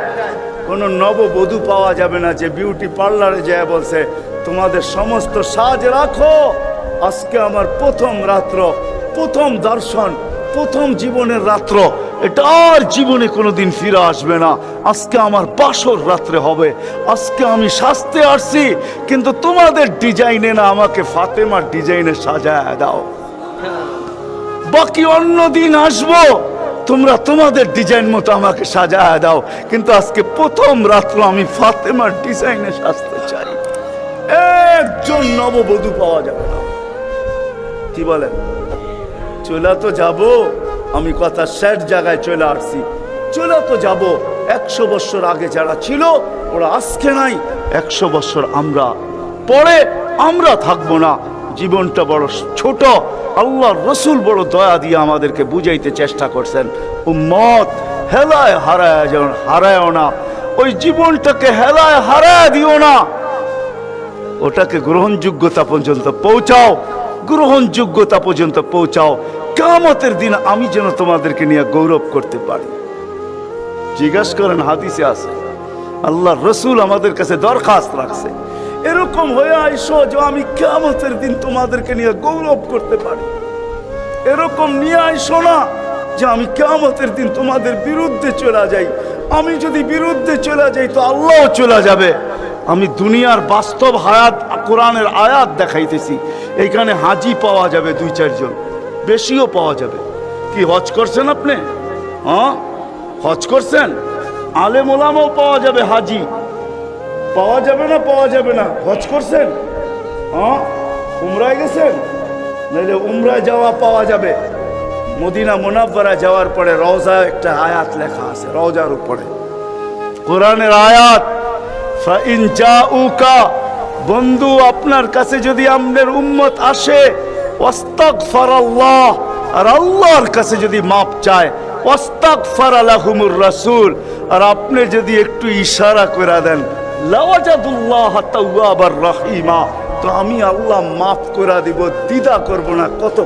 কোনো নববধূ পাওয়া যাবে না যে বিউটি পার্লারে যায় বলছে তোমাদের সমস্ত সাজ রাখো, আজকে আমার প্রথম রাত্র, প্রথম দর্শন, প্রথম জীবনের রাত্র, এটা আর জীবনে কোনোদিন ফিরে আসবে না। আজকে আমার বাসর রাত্রে হবে, আজকে আমি সাজতে আসছি, কিন্তু তোমাদের ডিজাইনে না, আমাকে ফাতেমার ডিজাইনে সাজায় দাও। বাকি অন্য দিন আসবো, তোমরা তোমাদের ডিজাইন মতো আমাকে সাজায় দাও, কিন্তু আজকে প্রথম রাত্র আমি ফাতেমার ডিজাইনে সাজতে চাই। একজন নববধূ পাওয়া যাবে না। কি বলেন? চলে তো যাব, আমি কথা শেষ জায়গায় চলে আসছি। চলে তো যাব। 100 বছর আগে যারা ছিল ওরা আজকে নাই, 100 বছর আমরা পরে আমরা থাকবো না। জীবনটা বড় ছোট, আল্লাহর রসুল বড় দয়া দিয়ে আমাদেরকে বুঝাইতে চেষ্টা করছেন, উম্মত হেলায় হারায়ও না, ওই জীবনটাকে হেলায় হারায় দিও না, ওটাকে গ্রহণযোগ্যতা পর্যন্ত পৌঁছাও, গ্রহণযোগ্যতা পর্যন্ত পৌঁছাও। কিয়ামতের দিন আমি যেন তোমাদেরকে নিয়ে গৌরব করতে পারি। জিজ্ঞাসা করেন, হাদিসে আছে, আল্লাহর রসুল আমাদের কাছে দরখাস্ত রাখছে, এরকম হয়ে আইসো যে আমি কিয়ামতের দিন তোমাদেরকে নিয়ে গৌরব করতে পারি। এরকম নিয়ে আইসো না যে আমি কিয়ামতের দিন তোমাদের বিরুদ্ধে চলে যাই। আমি যদি বিরুদ্ধে চলে যাই তো আল্লাহও চলে যাবে। আমি দুনিয়ার বাস্তব হায়াত, কোরআনের আয়াত দেখাইতেছি। এইখানে হাজি পাওয়া যাবে 2-4 জন, বেশিও পাওয়া যাবে। কি হজ করছেন আপনি? হ্যাঁ, হজ করছেন? আলেম ওলামাও পাওয়া যাবে, হাজি পাওয়া যাবে না? পাওয়া যাবে না? হজ করছেন? হ্যাঁ, উমরায় গেছেন? নাহলে উমরায় যাওয়া পাওয়া যাবে। মদিনা মুনাব্বারা যাওয়ার পরে রওজা একটা আয়াত লেখা আছে, রওজার উপরে কোরআনের আয়াত, ফাইন জাউকা, বন্ধু আপনার কাছে যদি আপনার উম্মত আসে, ওয়াস্তাগফারাল্লাহ, আর আল্লাহর কাছে যদি মাপ চায়, ওয়াস্তাগফারা লাহুমুর রাসূল, আর আপনি যদি একটু ইশারা করে দেন, লাওয়াজাদুল্লাহ তাওয়াবার রহিমা, তো আমি আল্লাহ মাফ করে দিব, দ্বিধা করব না। কত